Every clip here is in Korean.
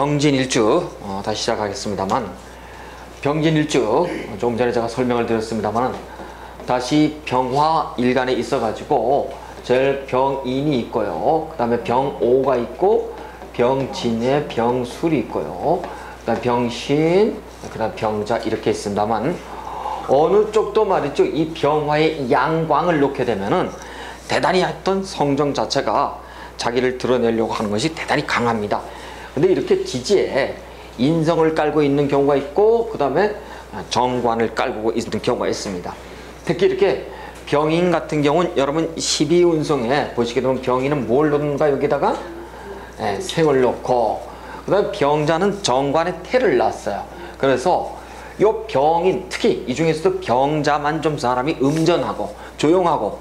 병진일주 다시 시작하겠습니다만, 병진일주 조금 전에 제가 설명을 드렸습니다만, 다시 병화일간에 있어가지고 제일 병인이 있고요, 그 다음에 병오가 있고 병진에 병술이 있고요, 그 다음에 병신, 그 다음에 병자 이렇게 있습니다만, 어느 쪽도 말이죠, 이 병화의 양광을 놓게 되면은 대단히 어떤 성정 자체가 자기를 드러내려고 하는 것이 대단히 강합니다. 근데 이렇게 지지에 인성을 깔고 있는 경우가 있고, 그 다음에 정관을 깔고 있는 경우가 있습니다. 특히 이렇게 병인 같은 경우는 여러분 12운성에 보시게 되면 병인은 뭘 놓는가, 여기다가 생을 놓고, 그 다음에 병자는 정관에 태를 놨어요. 그래서 요 병인, 특히 이 중에서도 병자만 좀 사람이 음전하고 조용하고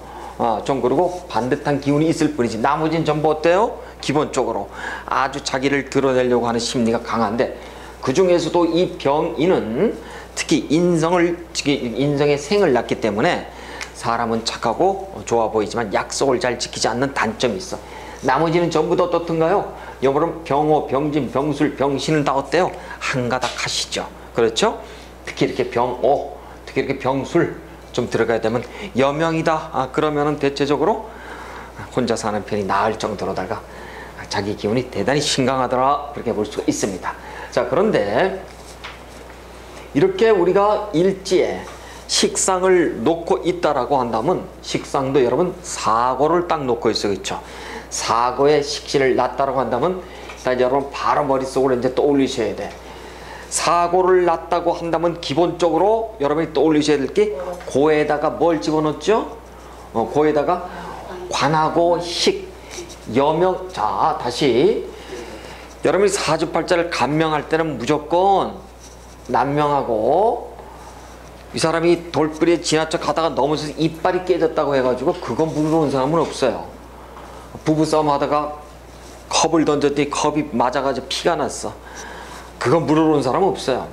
좀 그리고 반듯한 기운이 있을 뿐이지, 나머지는 전부 어때요? 기본적으로 아주 자기를 드러내려고 하는 심리가 강한데, 그 중에서도 이 병인은 특히 인성의 생을 낳기 때문에 사람은 착하고 좋아 보이지만 약속을 잘 지키지 않는 단점이 있어. 나머지는 전부 다 어떻든가요? 여러분 병호, 병진, 병술, 병신은 다 어때요? 한가닥 하시죠. 그렇죠? 특히 이렇게 병오, 특히 이렇게 병술 좀 들어가야 되면 여명이다. 그러면은 대체적으로 혼자 사는 편이 나을 정도로다가 자기 기운이 대단히 신강하더라, 그렇게 볼 수가 있습니다. 자, 그런데 이렇게 우리가 일지에 식상을 놓고 있다라고 한다면, 식상도 여러분 사고를 딱 놓고 있어, 그렇죠? 사고에 식신을 놨다라고 한다면 일단 여러분 바로 머릿속으로 이제 떠올리셔야 돼. 사고를 놨다고 한다면 기본적으로 여러분이 떠올리셔야 될 게, 고에다가 뭘 집어넣죠? 고에다가 관하고 식, 여명. 자, 다시 여러분이 사주팔자를 간명할 때는 무조건 난명하고, 이 사람이 돌부리에 지나쳐 가다가 넘어져서 이빨이 깨졌다고 해가지고 그건 물어온 사람은 없어요. 부부싸움 하다가 컵을 던졌더니 컵이 맞아가지고 피가 났어. 그건 물어온 사람은 없어요.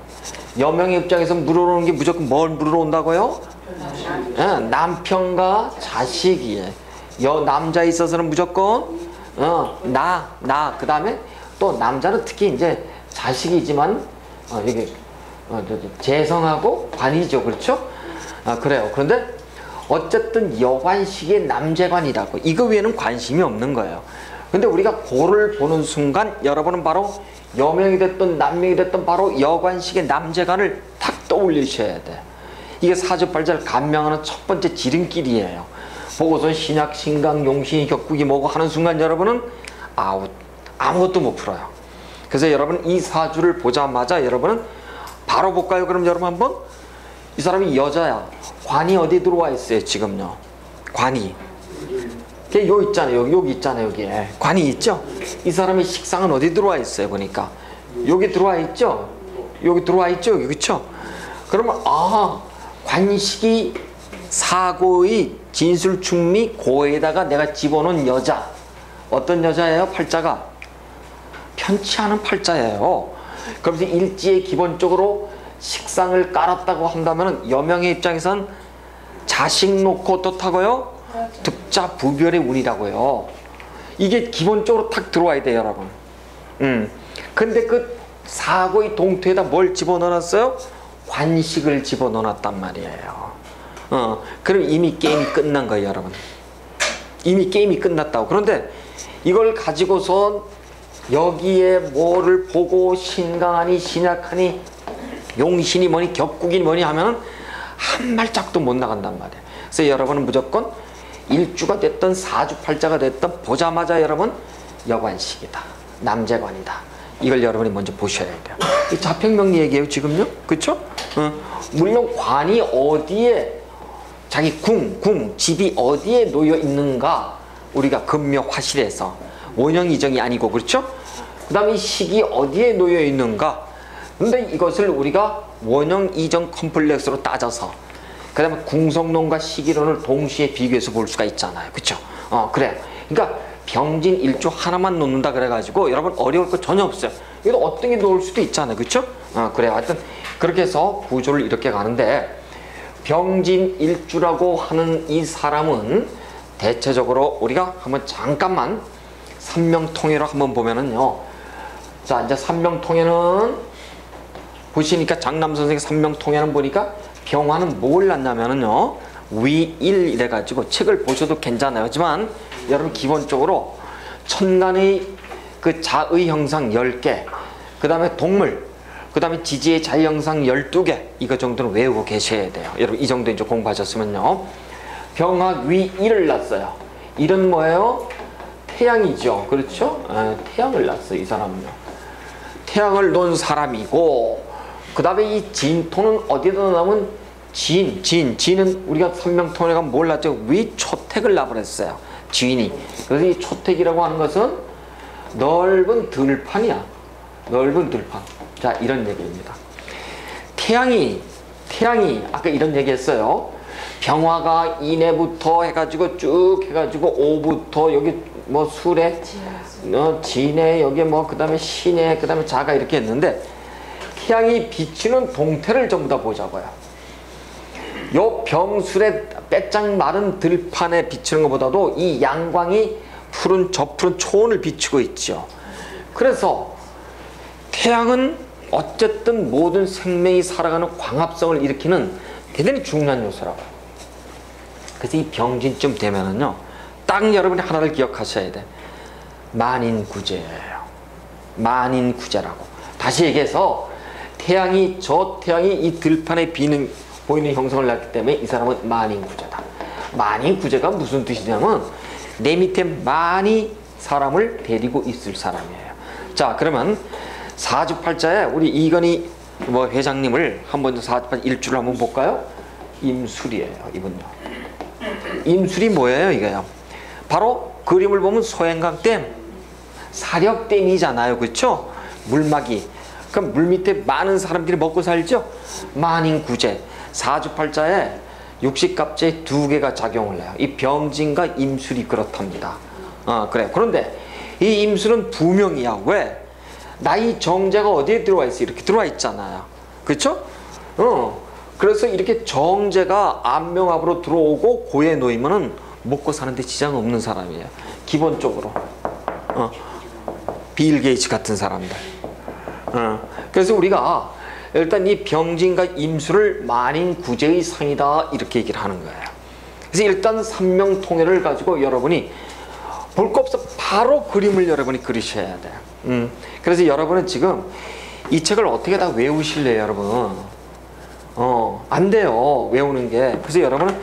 여명의 입장에서 물어오는 게 무조건 뭘 물어온다고요? 남편과 자식이에요. 남자에 있어서는 무조건 그 다음에 또 남자는 특히 이제 자식이지만 이게 재성하고 관이죠, 그렇죠? 그래요. 그런데 어쨌든 여관식의 남재관이라고, 이거 외에는 관심이 없는 거예요. 근데 우리가 고를 보는 순간 여러분은 바로 여명이 됐든 남명이 됐든 바로 여관식의 남재관을 탁 떠올리셔야 돼. 이게 사주팔자를 간명하는 첫 번째 지름길이에요. 보고서 신약, 신강, 용신이, 격국이 뭐고 하는 순간 여러분은 아무것도 못 풀어요. 그래서 여러분 이 사주를 보자마자 여러분은 바로 볼까요? 그럼 여러분 한번, 이 사람이 여자야. 관이 어디 들어와 있어요 지금요? 관이 요 있잖아요. 여기 있잖아요. 여기에 관이 있죠? 이 사람의 식상은 어디 들어와 있어요? 보니까 여기 들어와 있죠? 여기 들어와 있죠? 여기, 그쵸? 그러면 관식이 사고의 진술충미 고에다가 내가 집어넣은 여자, 어떤 여자예요? 팔자가 편치 않은 팔자예요. 그러면서 일지에 기본적으로 식상을 깔았다고 한다면 여명의 입장에선 자식 놓고 어떻다고요? 득자 부별의 운이라고요. 이게 기본적으로 탁 들어와야 돼요, 여러분. 근데 그 사고의 동토에다 뭘 집어넣었어요? 관식을 집어넣었단 말이에요. 그럼 이미 게임이 끝난 거예요, 여러분. 이미 게임이 끝났다고. 그런데 이걸 가지고선 여기에 뭐를 보고 신강하니 신약하니 용신이 뭐니 격국이 뭐니 하면은 한 발짝도 못 나간단 말이에요. 그래서 여러분은 무조건 일주가 됐든 사주팔자가 됐든 보자마자 여러분 여관식이다, 남재관이다, 이걸 여러분이 먼저 보셔야 돼요. 이 자평명리 얘기예요 지금요, 그쵸? 물론 관이 어디에, 자기 집이 어디에 놓여 있는가 우리가 금묘화실에서 원형이정이 아니고, 그렇죠? 그 다음에 이 식이 어디에 놓여 있는가. 근데 이것을 우리가 원형이정 컴플렉스로 따져서 그 다음에 궁성론과 시기론을 동시에 비교해서 볼 수가 있잖아요, 그쵸? 그래. 그러니까 병진 일주 하나만 놓는다 그래가지고 여러분 어려울 거 전혀 없어요. 이거 어떤 게 놓을 수도 있잖아요, 그쵸? 그래. 하여튼 그렇게 해서 구조를 이렇게 가는데, 병진 일주라고 하는 이 사람은 대체적으로 우리가 한번 잠깐만 삼명통일을 한번 보면은요, 자, 이제 삼명통에는 보시니까 장남 선생의 삼명통에는 보니까 병화는 뭘 낳냐면은요, 위일 이래가지고 책을 보셔도 괜찮아요. 하지만 여러분 기본적으로 천간의 그 자의 형상 10개, 그 다음에 동물, 그 다음에 지지의 자의 형상 12개, 이거 정도는 외우고 계셔야 돼요. 여러분 이 정도 이제 공부하셨으면요. 병화 위일을 낳았어요. 일은 뭐예요? 태양이죠. 그렇죠? 태양을 낳았어요. 이 사람은요. 태양을 놓은 사람이고, 그 다음에 이 진토는 어디다 놓으면 진은 우리가 삼명통에 가면 뭘 낳죠? 위초택을 낳아버렸어요. 진이. 그래서 이 초택이라고 하는 것은 넓은 들판이야. 넓은 들판. 자, 이런 얘기입니다. 태양이 아까 이런 얘기 했어요. 병화가 인해부터 해가지고 쭉 해가지고 오부터 여기 뭐 술에 진해 여기 뭐 그 다음에 신해 그 다음에 자가 이렇게 했는데, 태양이 비치는 동태를 전부 다 보자고요. 요 병술에 빼짝 마른 들판에 비치는 것보다도 이 양광이 푸른 초원을 비추고 있죠. 그래서 태양은 어쨌든 모든 생명이 살아가는 광합성을 일으키는 대단히 중요한 요소라고요. 그래서 이 병진쯤 되면은요, 딱 여러분이 하나를 기억하셔야 돼. 만인구제예요. 만인구제라고. 다시 얘기해서 태양이 이 들판에 보이는 형성을 낳기 때문에 이 사람은 만인구제다. 만인구제가 무슨 뜻이냐면 내 밑에 많이 사람을 데리고 있을 사람이에요. 자, 그러면 사주팔자에 우리 이건희 뭐 회장님을 한번 사주팔자 일주를 한번 볼까요? 임술이에요. 이분요. 임술이 뭐예요? 이거요. 바로 그림을 보면 소행강댐, 사력댐이잖아요. 그렇죠? 물막이. 그럼 물 밑에 많은 사람들이 먹고 살죠? 만인구제. 사주팔자에 육식갑제 2개가 작용을 해요. 이 병진과 임술이 그렇답니다. 그래. 그런데 이 임술은 부명이야. 왜? 나이 정제가 어디에 들어와 있어? 이렇게 들어와 있잖아요. 그렇죠? 그래서 이렇게 정제가 안명합으로 들어오고 고에 놓이면은 먹고 사는데 지장 없는 사람이에요. 기본적으로. 빌 게이츠 같은 사람들. 그래서 우리가 일단 이 병진과 임술을 만인구제의 상이다 이렇게 얘기를 하는 거예요. 그래서 일단 삼명통해를 가지고 여러분이 볼 거 없어 바로 그림을 여러분이 그리셔야 돼요. 그래서 여러분은 지금 이 책을 어떻게 다 외우실래요, 여러분? 안 돼요, 외우는 게. 그래서 여러분은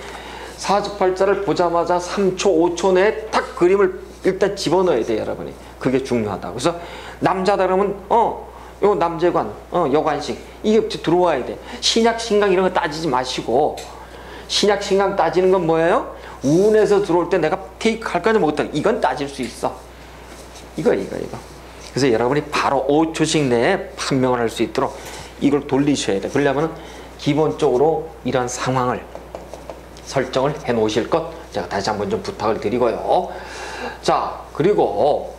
사주팔자를 보자마자 3초, 5초 내에 딱 그림을 일단 집어넣어야 돼요, 여러분이. 그게 중요하다. 그래서 남자다 그러면 요 남재관, 여관식 이게 들어와야 돼. 신약, 신강 이런 거 따지지 마시고, 신약, 신강 따지는 건 뭐예요? 운에서 들어올 때 내가 테이크 할 거냐 못할 거냐 이건 따질 수 있어. 이거. 그래서 여러분이 바로 5초씩 내에 판명을 할 수 있도록 이걸 돌리셔야 돼. 그러려면 기본적으로 이런 상황을 설정을 해 놓으실 것 제가 다시 한번 좀 부탁을 드리고요. 자, 그리고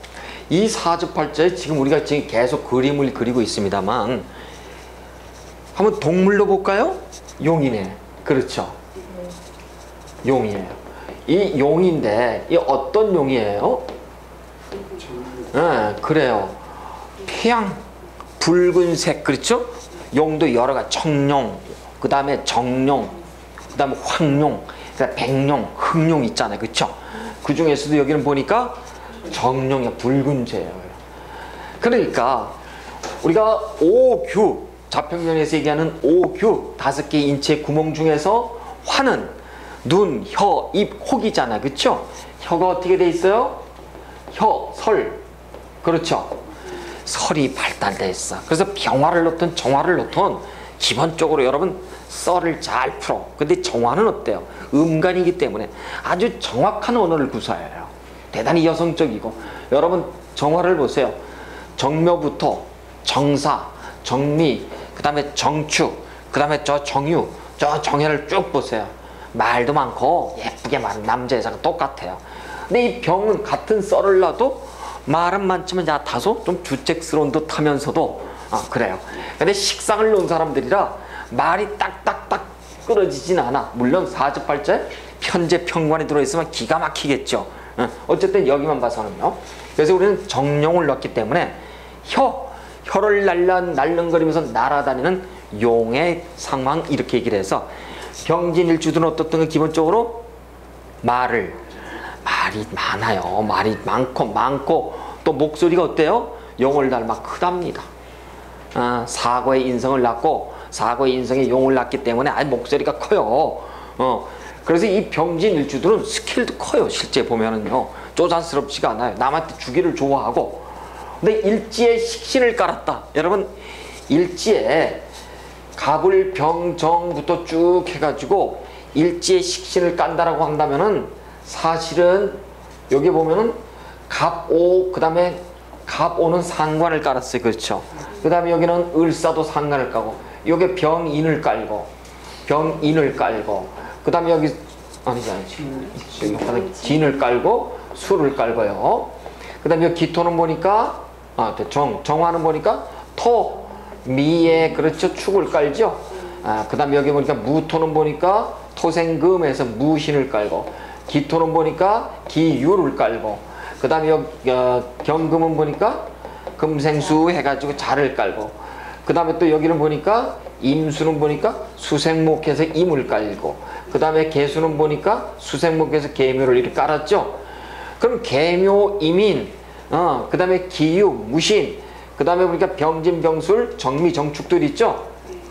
이 사주팔자에 지금 우리가 지금 계속 그림을 그리고 있습니다만 한번 동물로 볼까요? 용이네. 그렇죠? 용이에요. 이 용인데 이 어떤 용이에요? 네, 그래요. 태양 붉은색. 그렇죠? 용도 여러 가지. 청룡, 그 다음에 정룡, 그 다음에 황룡, 그 다음에 백룡, 흑룡 있잖아요. 그렇죠? 그 중에서도 여기는 보니까 정룡이 붉은색이에요. 그러니까 우리가 오규, 자평면에서 얘기하는 오규 5개 인체 구멍 중에서 화는 눈, 혀, 입, 혹이잖아. 그렇죠? 혀가 어떻게 돼 있어요? 혀, 설. 그렇죠? 설이 발달돼 있어. 그래서 병화를 놓든 정화를 놓든 기본적으로 여러분 썰을 잘 풀어. 근데 정화는 어때요? 음간이기 때문에 아주 정확한 언어를 구사해요. 대단히 여성적이고. 여러분 정화를 보세요. 정묘부터 정사, 정미, 그 다음에 정축, 그 다음에 저 정유, 저 정해를 쭉 보세요. 말도 많고 예쁘게 말하는 남자 여자가 똑같아요. 근데 이 병은 같은 썰을 놔도 말은 많지만 야 다소 좀 주책스러운 듯 하면서도 그래요. 근데 식상을 놓은 사람들이라 말이 딱딱딱 끊어지진 않아. 물론 사주팔자에 편재 편관이 들어있으면 기가 막히겠죠. 어쨌든 여기만 봐서는요. 그래서 우리는 정룡을 넣었기 때문에 혀를 날름거리면서 날아다니는 용의 상황, 이렇게 얘기를 해서 병진일주들은 어떻든 건 기본적으로 말이 많아요. 말이 많고 또 목소리가 어때요? 용을 닮아 크답니다. 사고의 인성을 낳고 사고의 인성에 용을 낳기 때문에 목소리가 커요. 그래서 이 병진일주들은 스킬도 커요. 실제 보면은요, 쪼잔스럽지가 않아요. 남한테 주기를 좋아하고. 근데 일지에 식신을 깔았다. 여러분, 일지에 갑을 병정부터 쭉 해가지고 일지에 식신을 깐다라고 한다면은 사실은 여기 보면은 갑오, 그 다음에 갑오는 상관을 깔았어요. 그렇죠? 그 다음에 여기는 을사도 상관을 까고, 여기 병인을 깔고, 그 다음에 여기 진을 깔고 수를 깔고요. 그 다음에 여기 기토는 보니까 정화는 보니까 토, 미에, 그렇죠, 축을 깔죠. 그 다음에 여기 보니까 무토는 보니까 토생금에서 무신을 깔고, 기토는 보니까 기유를 깔고, 그 다음에 여기 경금은 보니까 금생수 해가지고 자를 깔고, 그 다음에 또 여기는 보니까 임수는 보니까 수생목해서 임을 깔고, 그 다음에 개수는 보니까 수생목해서 개묘를 이렇게 깔았죠. 그럼 개묘, 임인, 그 다음에 기유, 무신, 그 다음에 보니까 병진, 병술, 정미, 정축들 있죠.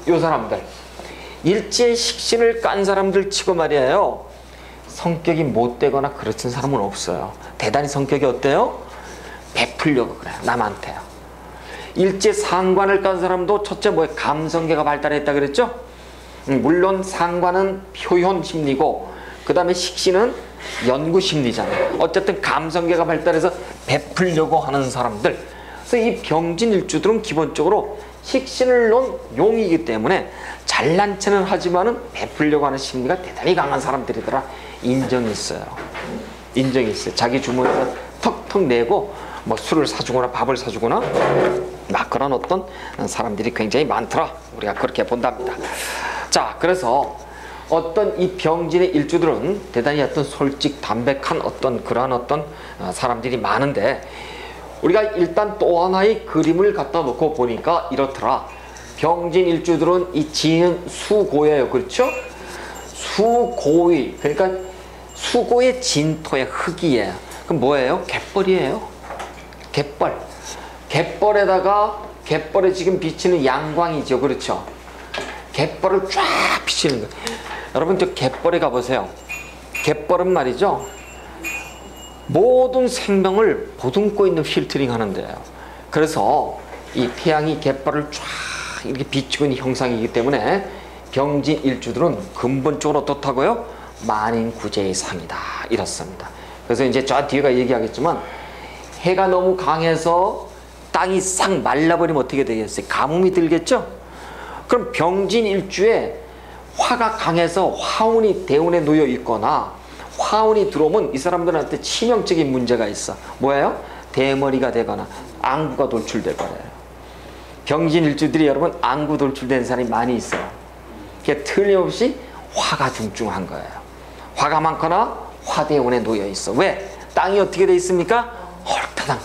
요 사람들 일제 식신을 깐 사람들 치고 말이에요, 성격이 못되거나 그렇진 사람은 없어요. 대단히 성격이 어때요? 베풀려고 그래요, 남한테요. 일제 상관을 깐 사람도 첫째 뭐예요? 감성계가 발달했다 그랬죠. 물론 상관은 표현 심리고, 그 다음에 식신은 연구 심리잖아요. 어쨌든 감성계가 발달해서 베풀려고 하는 사람들. 그래서 이 병진일주들은 기본적으로 식신을 놓은 용이기 때문에 잘난 체는 하지만은 베풀려고 하는 심리가 대단히 강한 사람들이더라. 인정이 있어요. 인정이 있어요. 자기 주머니에서 턱턱 내고 뭐 술을 사주거나 밥을 사주거나 막 그런 어떤 사람들이 굉장히 많더라. 우리가 그렇게 본답니다. 자, 그래서 어떤 이 병진의 일주들은 대단히 어떤 솔직 담백한 어떤 그러한 어떤 사람들이 많은데, 우리가 일단 또 하나의 그림을 갖다 놓고 보니까 이렇더라. 병진 일주들은 이 지는 수고예요. 그렇죠? 수고의, 그러니까 수고의 진토의 흙이에요. 그럼 뭐예요? 갯벌이에요. 갯벌. 갯벌에 지금 비치는 양광이죠. 그렇죠? 갯벌을 쫙 비치는 거예요. 여러분, 저 갯벌에 가보세요. 갯벌은 말이죠, 모든 생명을 보듬고 있는 필터링 하는데요. 그래서 이 태양이 갯벌을 쫙 이렇게 비추고 있는 형상이기 때문에 병진 일주들은 근본적으로 어떻다고요? 만인구제의 상이다, 이렇습니다. 그래서 이제 저 뒤에가 얘기하겠지만, 해가 너무 강해서 땅이 싹 말라버리면 어떻게 되겠어요? 가뭄이 들겠죠? 그럼 병진 일주에 화가 강해서 화운이 대운에 놓여 있거나 화운이 들어오면 이 사람들한테 치명적인 문제가 있어. 뭐예요? 대머리가 되거나 안구가 돌출될 거예요. 병진 일주들이 여러분 안구 돌출된 사람이 많이 있어요. 그게 틀림없이 화가 중증한 거예요. 화가 많거나 화대운에 놓여 있어. 왜? 땅이 어떻게 돼 있습니까? 헐타당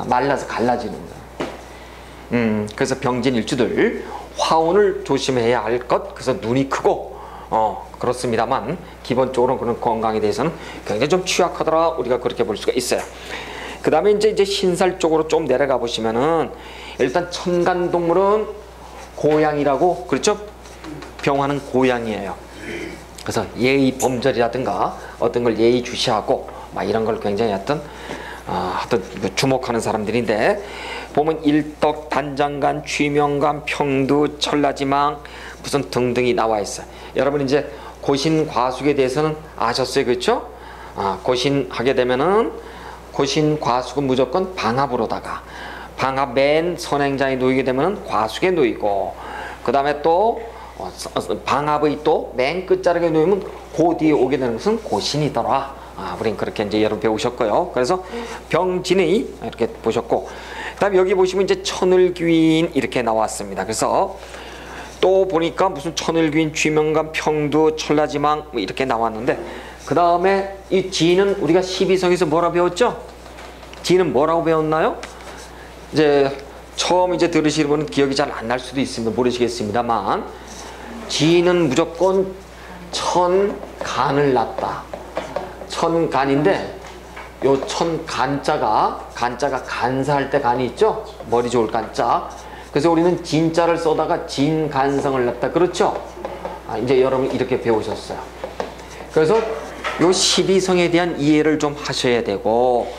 말라서 갈라지는 거예요. 그래서 병진 일주들 화운을 조심해야 할 것. 그래서 눈이 크고 그렇습니다만 기본적으로 그런 건강에 대해서는 굉장히 좀 취약하더라. 우리가 그렇게 볼 수가 있어요. 그 다음에 이제 신살 쪽으로 좀 내려가 보시면은, 일단 천간동물은 고양이라고, 그렇죠? 병화는 고양이에요. 그래서 예의 범절이라든가 어떤 걸 예의 주시하고 막 이런 걸 굉장히 어떤 주목하는 사람들인데, 보면 일덕, 단장간, 취명간, 평두, 천라지망 무슨 등등이 나와 있어요. 여러분 이제 고신 과숙에 대해서는 아셨어요, 그렇죠? 고신하게 되면은 고신 과숙은 무조건 방합으로다가, 방합 맨 선행장에 놓이게 되면은 과숙에 놓이고, 그 다음에 또 방합의 또 맨 끝자락에 놓이면 그 뒤에 오게 되는 것은 고신이더라. 우린 그렇게 이제 여러분 배우셨고요. 그래서 병진의 이렇게 보셨고, 그 다음에 여기 보시면 이제 천을귀인 이렇게 나왔습니다. 그래서 또 보니까 무슨 천을귀인, 취명간, 평두, 천라지망 뭐 이렇게 나왔는데, 그 다음에 이 지는 우리가 12성에서 뭐라 배웠죠? 지는 뭐라고 배웠나요? 이제 처음 이제 들으시는 분은 기억이 잘 안 날 수도 있습니다. 모르시겠습니다만, 지는 무조건 천간을 낳다. 천간인데, 요 천간자가 간사할 때 간이 있죠? 머리 좋을 간자. 그래서 우리는 진자를 써다가 진간성을 낳다. 그렇죠? 이제 여러분 이렇게 배우셨어요. 그래서 요 12성에 대한 이해를 좀 하셔야 되고,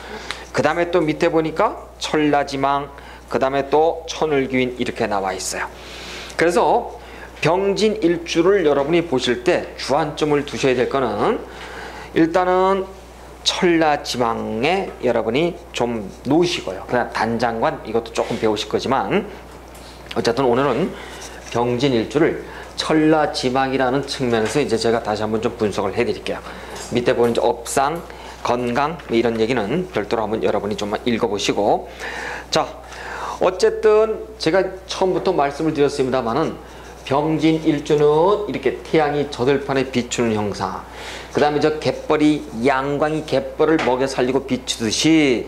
그 다음에 또 밑에 보니까 천라지망, 그 다음에 또 천을귀인 이렇게 나와 있어요. 그래서 병진일주를 여러분이 보실 때 주안점을 두셔야 될 거는, 일단은 천라지망에 여러분이 좀 놓으시고요. 그다음 단장관 이것도 조금 배우실 거지만, 어쨌든 오늘은 병진일주를 천라지망이라는 측면에서 이제 제가 다시 한번 좀 분석을 해드릴게요. 밑에 보는 이제 업상, 건강 이런 얘기는 별도로 한번 여러분이 좀 읽어보시고, 자, 어쨌든 제가 처음부터 말씀을 드렸습니다만은 병진일주는 이렇게 태양이 저들판에 비추는 형상, 그 다음에 저 갯벌이, 양광이 갯벌을 먹여 살리고 비추듯이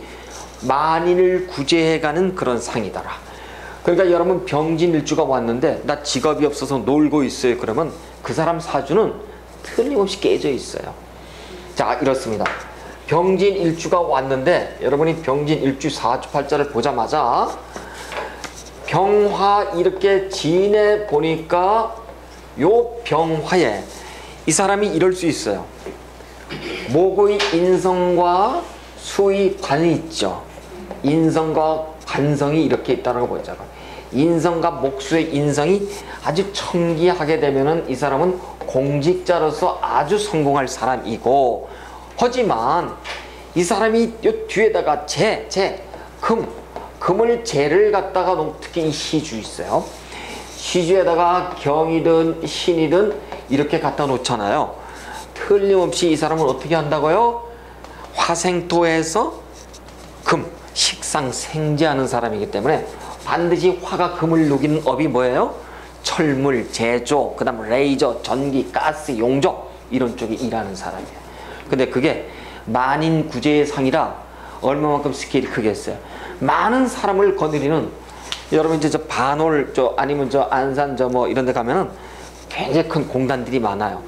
만인을 구제해가는 그런 상이더라. 그러니까 여러분 병진일주가 왔는데 나 직업이 없어서 놀고 있어요. 그러면 그 사람 사주는 틀림없이 깨져 있어요. 자, 이렇습니다. 병진일주가 왔는데 여러분이 병진일주 사주팔자를 보자마자 병화 이렇게 지내 보니까 요 병화에 이 사람이 이럴 수 있어요. 목의 인성과 수의 관이 있죠. 인성과 관성이 이렇게 있다는 거 보이잖아. 인성과 목수의 인성이 아주 청기하게 되면은 이 사람은 공직자로서 아주 성공할 사람이고, 하지만 이 사람이 요 뒤에다가 금을 재를 갖다가 특히 이 시주 있어요. 시주에다가 경이든 신이든 이렇게 갖다 놓잖아요. 틀림없이 이 사람은 어떻게 한다고요? 화생토에서 금, 식상 생재하는 사람이기 때문에 반드시 화가 금을 녹이는 업이 뭐예요? 철물, 제조, 그 다음 레이저, 전기, 가스, 용접 이런 쪽에 일하는 사람이에요. 근데 그게 만인구제의 상이라 얼마만큼 스케일이 크겠어요. 많은 사람을 거느리는, 여러분 이제 저 반올 아니면 저 안산 뭐 이런 데 가면은 굉장히 큰 공단들이 많아요.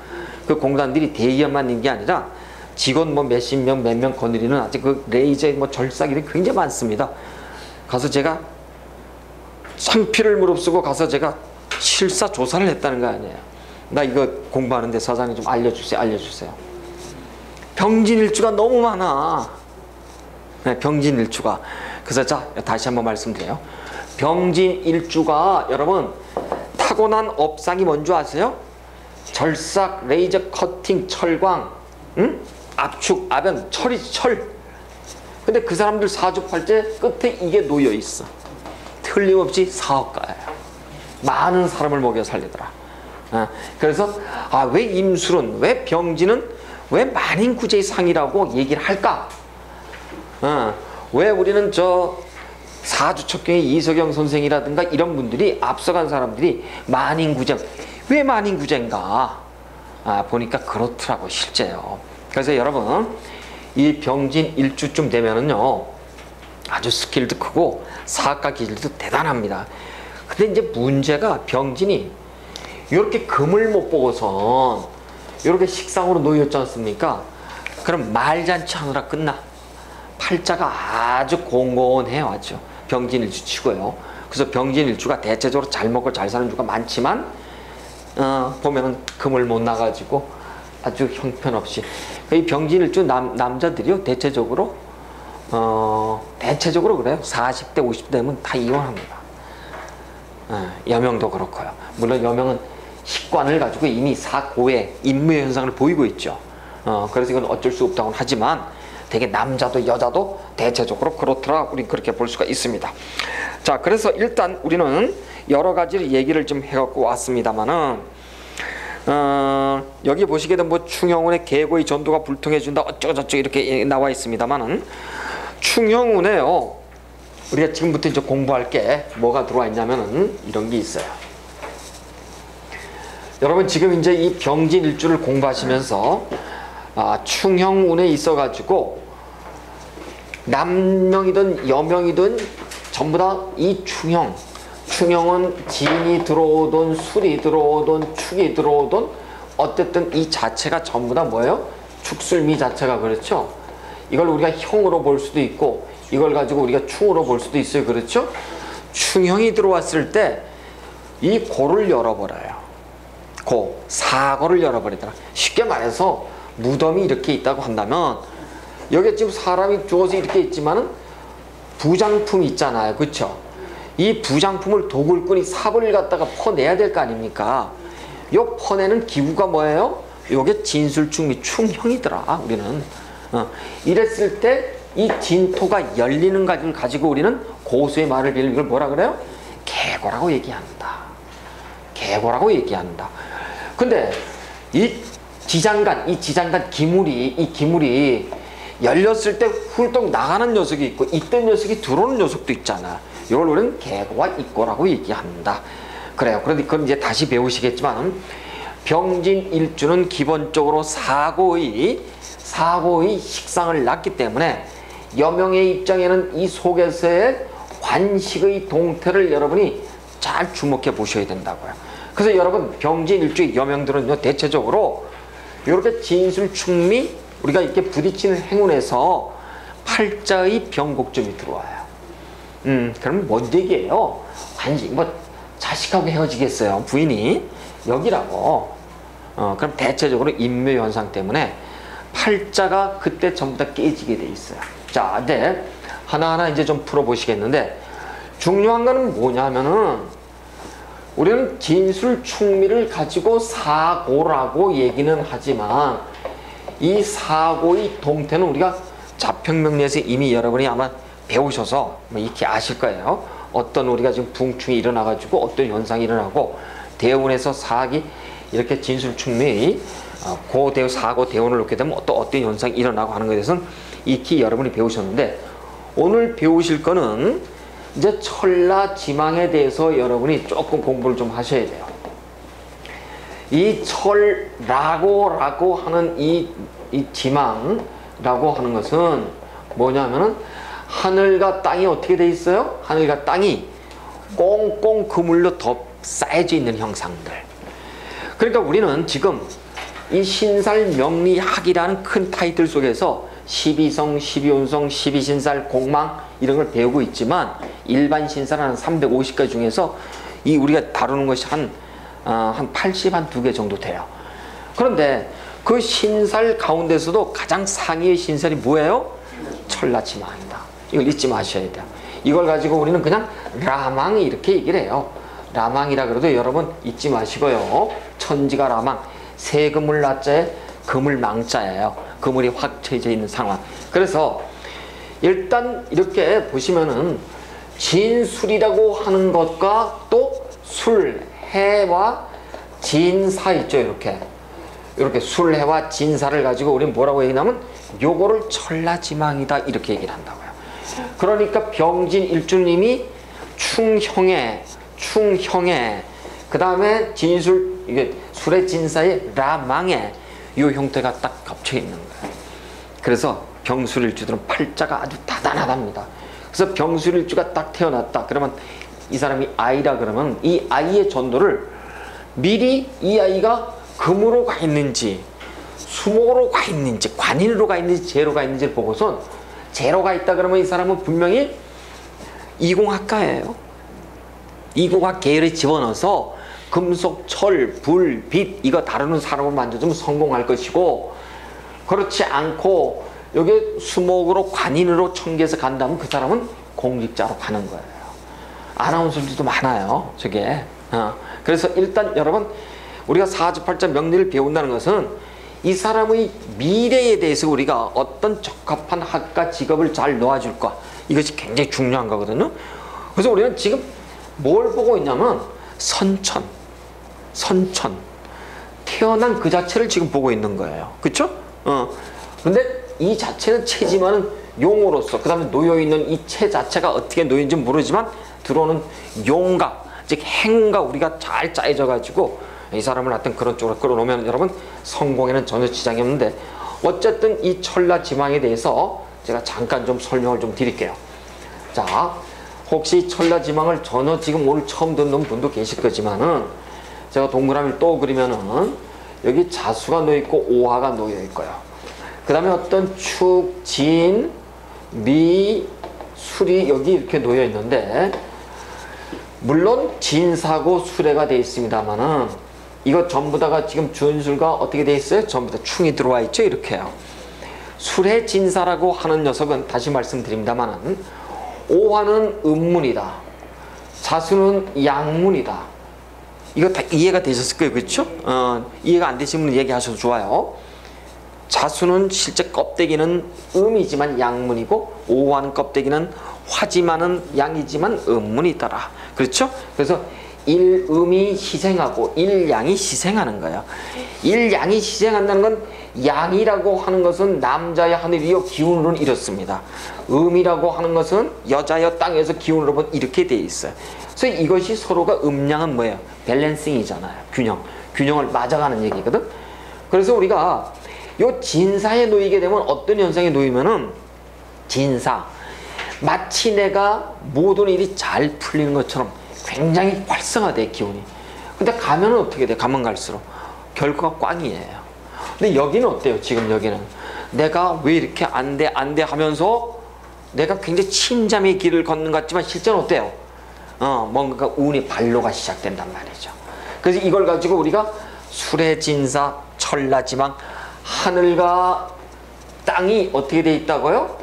그 공단들이 대기업만 있는 게 아니라 직원 뭐 몇십 명, 몇 명 거느리는 아직 그 레이저 뭐 절삭이 굉장히 많습니다. 가서 제가 상피를 무릅쓰고 가서 제가 실사 조사를 했다는 거 아니에요. 나 이거 공부하는데 사장님 좀 알려주세요. 병진일주가 너무 많아. 네, 병진일주가. 그래서 자, 다시 한번 말씀드려요. 병진일주가 여러분 타고난 업상이 뭔지 아세요? 절삭, 레이저 커팅, 철광, 압축, 압연, 철이지, 철. 근데 그 사람들 사주팔자 끝에 이게 놓여 있어. 틀림없이 사업가예요. 많은 사람을 먹여 살리더라. 그래서 왜 임술은, 왜 병진은, 왜 만인구제의 상이라고 얘기를 할까? 왜 우리는 저 사주척경의 이석영 선생이라든가 이런 분들이, 앞서간 사람들이 만인구제, 왜 만인구제인가? 보니까 그렇더라고, 실제요. 그래서 여러분 이 병진일주쯤 되면은요 아주 스킬도 크고 사학과 기질도 대단합니다. 근데 이제 문제가 병진이 이렇게 금을 못 보고선 이렇게 식상으로 놓였지 않습니까? 그럼 말잔치 하느라 끝나. 팔자가 아주 공공해요. 아주 병진일주 치고요. 그래서 병진일주가 대체적으로 잘 먹고 잘 사는 주가 많지만 보면은 금을 못 나가지고 아주 형편없이, 이 병진일주 남자들이요 대체적으로 그래요. 40대 50대 되면 다 이혼합니다. 여명도 그렇고요. 물론 여명은 식관을 가지고 이미 사고의 인무의 현상을 보이고 있죠. 그래서 이건 어쩔 수 없다고는 하지만 되게 남자도 여자도 대체적으로 그렇더라. 우린 그렇게 볼 수가 있습니다. 자, 그래서 일단 우리는 여러 가지 얘기를 좀 해갖고 왔습니다만은, 여기 보시게 되면 뭐 충형운의 계고의 전도가 불통해준다 어쩌고저쩌고 이렇게 나와 있습니다만은, 충형운에요 우리가 지금부터 이제 공부할 게 뭐가 들어와 있냐면은 이런 게 있어요. 여러분 지금 이제 이 병진일주를 공부하시면서 충형운에 있어 가지고 남명이든 여명이든 전부 다 이 충형은 진이 들어오든 술이 들어오든 축이 들어오든 어쨌든 이 자체가 전부 다 뭐예요? 축술미 자체가 그렇죠? 이걸 우리가 형으로 볼 수도 있고 이걸 가지고 우리가 충으로 볼 수도 있어요. 그렇죠? 충형이 들어왔을 때 이 고를 열어버려요. 사고를 열어버리더라. 쉽게 말해서 무덤이 이렇게 있다고 한다면 여기 지금 사람이 죽어서 이렇게 있지만은 부장품이 있잖아요. 그렇죠? 이 부장품을 도굴꾼이 삽을 갖다가 퍼내야 될 거 아닙니까? 요 퍼내는 기구가 뭐예요? 요게 진술충미 충형이더라. 우리는 이랬을 때 이 진토가 열리는 가지를 가지고 우리는 고수의 말을 빌리는 이걸 뭐라 그래요? 계고라고 얘기한다. 계고라고 얘기한다. 근데 이 지장간 기물이 열렸을 때 훌떡 나가는 녀석이 있고 있던 녀석이 들어오는 녀석도 있잖아. 이걸 우리는 계고와 입고라고 얘기한다. 그래요. 그런데 그건 이제 다시 배우시겠지만 병진일주는 기본적으로 사고의 식상을 낳기 때문에 여명의 입장에는 이 속에서의 관식의 동태를 여러분이 잘 주목해 보셔야 된다고요. 그래서 여러분 병진일주의 여명들은요 대체적으로 이렇게 진술충미 우리가 이렇게 부딪히는 행운에서 팔자의 병곡점이 들어와요. 그럼 뭔 얘기예요? 관식 자식하고 헤어지겠어요 부인이 여기라고. 그럼 대체적으로 인묘현상 때문에 팔자가 그때 전부 다 깨지게 돼 있어요. 자, 근데 하나하나 이제 좀 풀어보시겠는데 중요한 거는 뭐냐면은 우리는 진술충미를 가지고 사고라고 얘기는 하지만 이 사고의 동태는 우리가 자평명리에서 이미 여러분이 아마 배우셔서 익히 아실 거예요. 어떤 우리가 지금 붕충이 일어나가지고 어떤 현상이 일어나고 대운에서 사악이 이렇게 진술충미 고대우 사고 대운을 놓게 되면 또 어떤 현상이 일어나고 하는 것에 대해서는 익히 여러분이 배우셨는데 오늘 배우실 거는 이제 철라지망에 대해서 여러분이 조금 공부를 좀 하셔야 돼요. 이 철라고 하는 이 지망이라고 하는 것은 뭐냐면은 하늘과 땅이 어떻게 돼 있어요? 하늘과 땅이 꽁꽁 그물로 더 쌓여져 있는 형상들. 그러니까 우리는 지금 이 신살명리학이라는 큰 타이틀 속에서 12성, 12운성, 12신살, 공망 이런 걸 배우고 있지만 일반 신살은 한 350개 중에서 이 우리가 다루는 것이 한 82개 정도 돼요. 그런데 그 신살 가운데서도 가장 상위의 신살이 뭐예요? 철라지망이다. 이걸 잊지 마셔야 돼요. 이걸 가지고 우리는 그냥 라망이 이렇게 얘기를 해요. 라망이라 그래도 여러분 잊지 마시고요. 천지가 라망, 세금을 나자에 금을 망자예요. 그물이 확 쳐져 있는 상황. 그래서 일단 이렇게 보시면은 진술이라고 하는 것과 또 술해와 진사 있죠. 이렇게 술해와 진사를 가지고 우리는 뭐라고 얘기하냐면 요거를 철라지망이다 이렇게 얘기를 한다고요. 그러니까 병진일주님이 충형에 그 다음에 진술 이게 술의 진사의 라망에 이 형태가 딱 겹쳐 있는 거예요. 그래서 병술일주들은 팔자가 아주 다단하답니다. 그래서 병술일주가 딱 태어났다 그러면 이 사람이 아이라 그러면 이 아이의 전도를 미리 이 아이가 금으로 가 있는지 수목으로 가 있는지 관인으로 가 있는지 재로 가 있는지를 보고선 재로 가 있다 그러면 이 사람은 분명히 이공학과예요. 이공학 계열에 집어넣어서 금속, 철, 불, 빛 이거 다루는 사람을 만들어주면 성공할 것이고 그렇지 않고 여기 수목으로 관인으로 청계에서 간다면 그 사람은 공직자로 가는 거예요. 아나운서들도 많아요. 저게. 그래서 일단 여러분 우리가 사주팔자 명리를 배운다는 것은 이 사람의 미래에 대해서 우리가 어떤 적합한 학과 직업을 잘 놓아줄까 이것이 굉장히 중요한 거거든요. 그래서 우리는 지금 뭘 보고 있냐면 선천 태어난 그 자체를 지금 보고 있는 거예요. 그쵸? 근데 이 자체는 체지만은 용으로서 그 다음에 놓여있는 이 체 자체가 어떻게 놓여있는지 모르지만 들어오는 용각 즉 행운과 우리가 잘 짜여져 가지고 이 사람을 하여튼 그런 쪽으로 끌어놓으면 여러분 성공에는 전혀 지장이 없는데 어쨌든 이 철라지망에 대해서 제가 잠깐 좀 설명을 좀 드릴게요. 자, 혹시 천라지망을 전혀 지금 오늘 처음 듣는 분도 계실 거지만은 제가 동그라미를 또 그리면은 여기 자수가 놓여 있고 오화가 놓여 있고요. 그 다음에 어떤 축, 진, 미, 술이 여기 이렇게 놓여 있는데, 물론 진사고 수레가 되어 있습니다만은 이거 전부 다가 지금 준술과 어떻게 되어 있어요? 전부 다 충이 들어와 있죠. 이렇게요. 수레 진사라고 하는 녀석은 다시 말씀드립니다만은 오화는 음문이다. 자수는 양문이다. 이거 다 이해가 되셨을 거예요. 그렇죠? 이해가 안 되시는 분 얘기하셔도 좋아요. 자수는 실제 껍데기는 음이지만 양문이고, 오화는 껍데기는 화지만은 양이지만 음문이더라. 그렇죠? 그래서 일음이 희생하고 일양이 희생하는 거예요. 일양이 희생한다는 건, 양이라고 하는 것은 남자의 하늘이요 기운으로는 이렇습니다. 음이라고 하는 것은 여자여 땅에서 기운으로 보면 이렇게 돼 있어요. 그래서 이것이 서로가 음양은 뭐예요? 밸런싱이잖아요. 균형을 맞아가는 얘기거든. 그래서 우리가 요 진사에 놓이게 되면 어떤 현상에 놓이면은, 진사, 마치 내가 모든 일이 잘 풀리는 것처럼 굉장히 활성화돼, 기운이. 근데 가면은 어떻게 돼? 가면 갈수록 결과가 꽝이에요. 근데 여기는 어때요? 지금 여기는 내가 왜 이렇게 안 돼 하면서 내가 굉장히 침잠의 길을 걷는 것 같지만 실제는 어때요? 뭔가 운이 발로가 시작된단 말이죠. 그래서 이걸 가지고 우리가 수레진사, 천라지망, 하늘과 땅이 어떻게 돼 있다고요?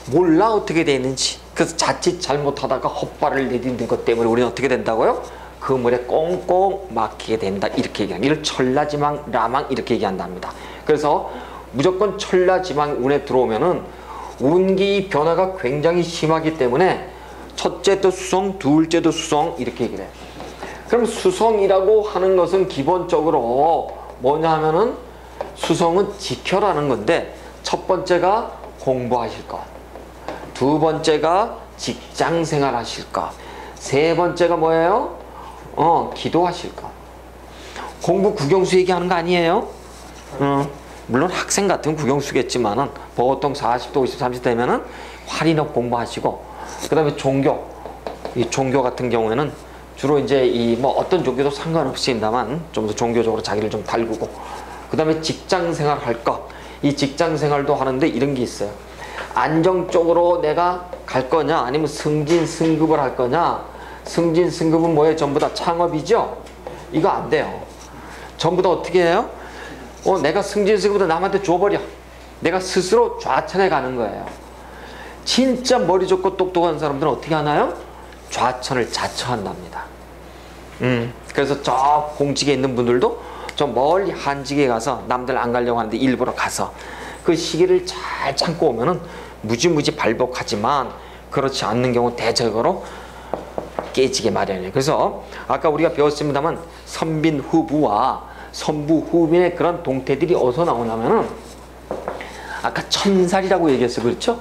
몰라 어떻게 돼 있는지. 그래서 자칫 잘못하다가 헛발을 내딛는 것 때문에 우리는 어떻게 된다고요? 그 물에 꽁꽁 막히게 된다. 이렇게 얘기합니다. 이걸 천라지망, 라망 이렇게 얘기한답니다. 그래서 무조건 천라지망 운에 들어오면은 운기 변화가 굉장히 심하기 때문에 첫째도 수성, 둘째도 수성 이렇게 얘기를 해요. 그럼 수성이라고 하는 것은 기본적으로 뭐냐 하면은, 수성은 지켜라는 건데, 첫 번째가 공부하실 것, 두 번째가 직장생활 하실 것, 세 번째가 뭐예요? 기도하실 것. 공부 국영수 얘기하는 거 아니에요? 물론 학생 같은 국영수겠지만은 보통 40도, 50, 30 되면은 활인업 공부하시고, 그 다음에 종교, 이 종교 같은 경우에는 주로 이제 이 뭐 어떤 종교도 상관없습니다만 좀 더 종교적으로 자기를 좀 달구고, 그 다음에 직장 생활 할 것. 이 직장 생활도 하는데 이런 게 있어요. 안정적으로 내가 갈 거냐, 아니면 승진 승급을 할 거냐. 승진 승급은 뭐예요? 전부 다 창업이죠. 이거 안 돼요. 전부 다 어떻게 해요? 내가 승진 승급을 남한테 줘버려. 내가 스스로 좌천해 가는 거예요. 진짜 머리 좋고 똑똑한 사람들은 어떻게 하나요? 좌천을 자처한답니다. 그래서 저 공직에 있는 분들도 저 멀리 한직에 가서, 남들 안 가려고 하는데 일부러 가서 그 시기를 잘 참고 오면은 무지무지 발복하지만, 그렇지 않는 경우 대체적으로 깨지게 마련이에요. 그래서 아까 우리가 배웠습니다만, 선빈 후부와 선부 후빈의 그런 동태들이 어디서 나오냐면은, 아까 천살이라고 얘기했어요. 그렇죠?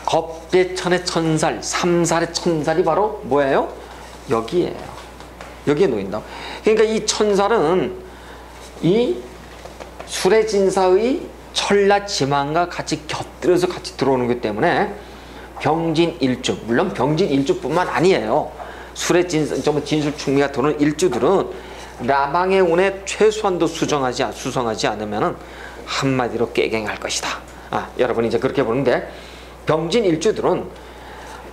겁대천의 천살, 삼살의 천살이 바로 뭐예요? 여기에요. 여기에 놓인다. 그러니까 이 천살은 이 수레진사의 천라지망과 같이 곁들여서 같이 들어오는 것 때문에 병진일주, 물론 병진일주뿐만 아니에요. 수레진사, 진술충미가 들어오는 일주들은 라망의 운에 최소한도 수성하지 않으면은 한마디로 깨갱할 것이다. 여러분이 이제 그렇게 보는데, 병진일주들은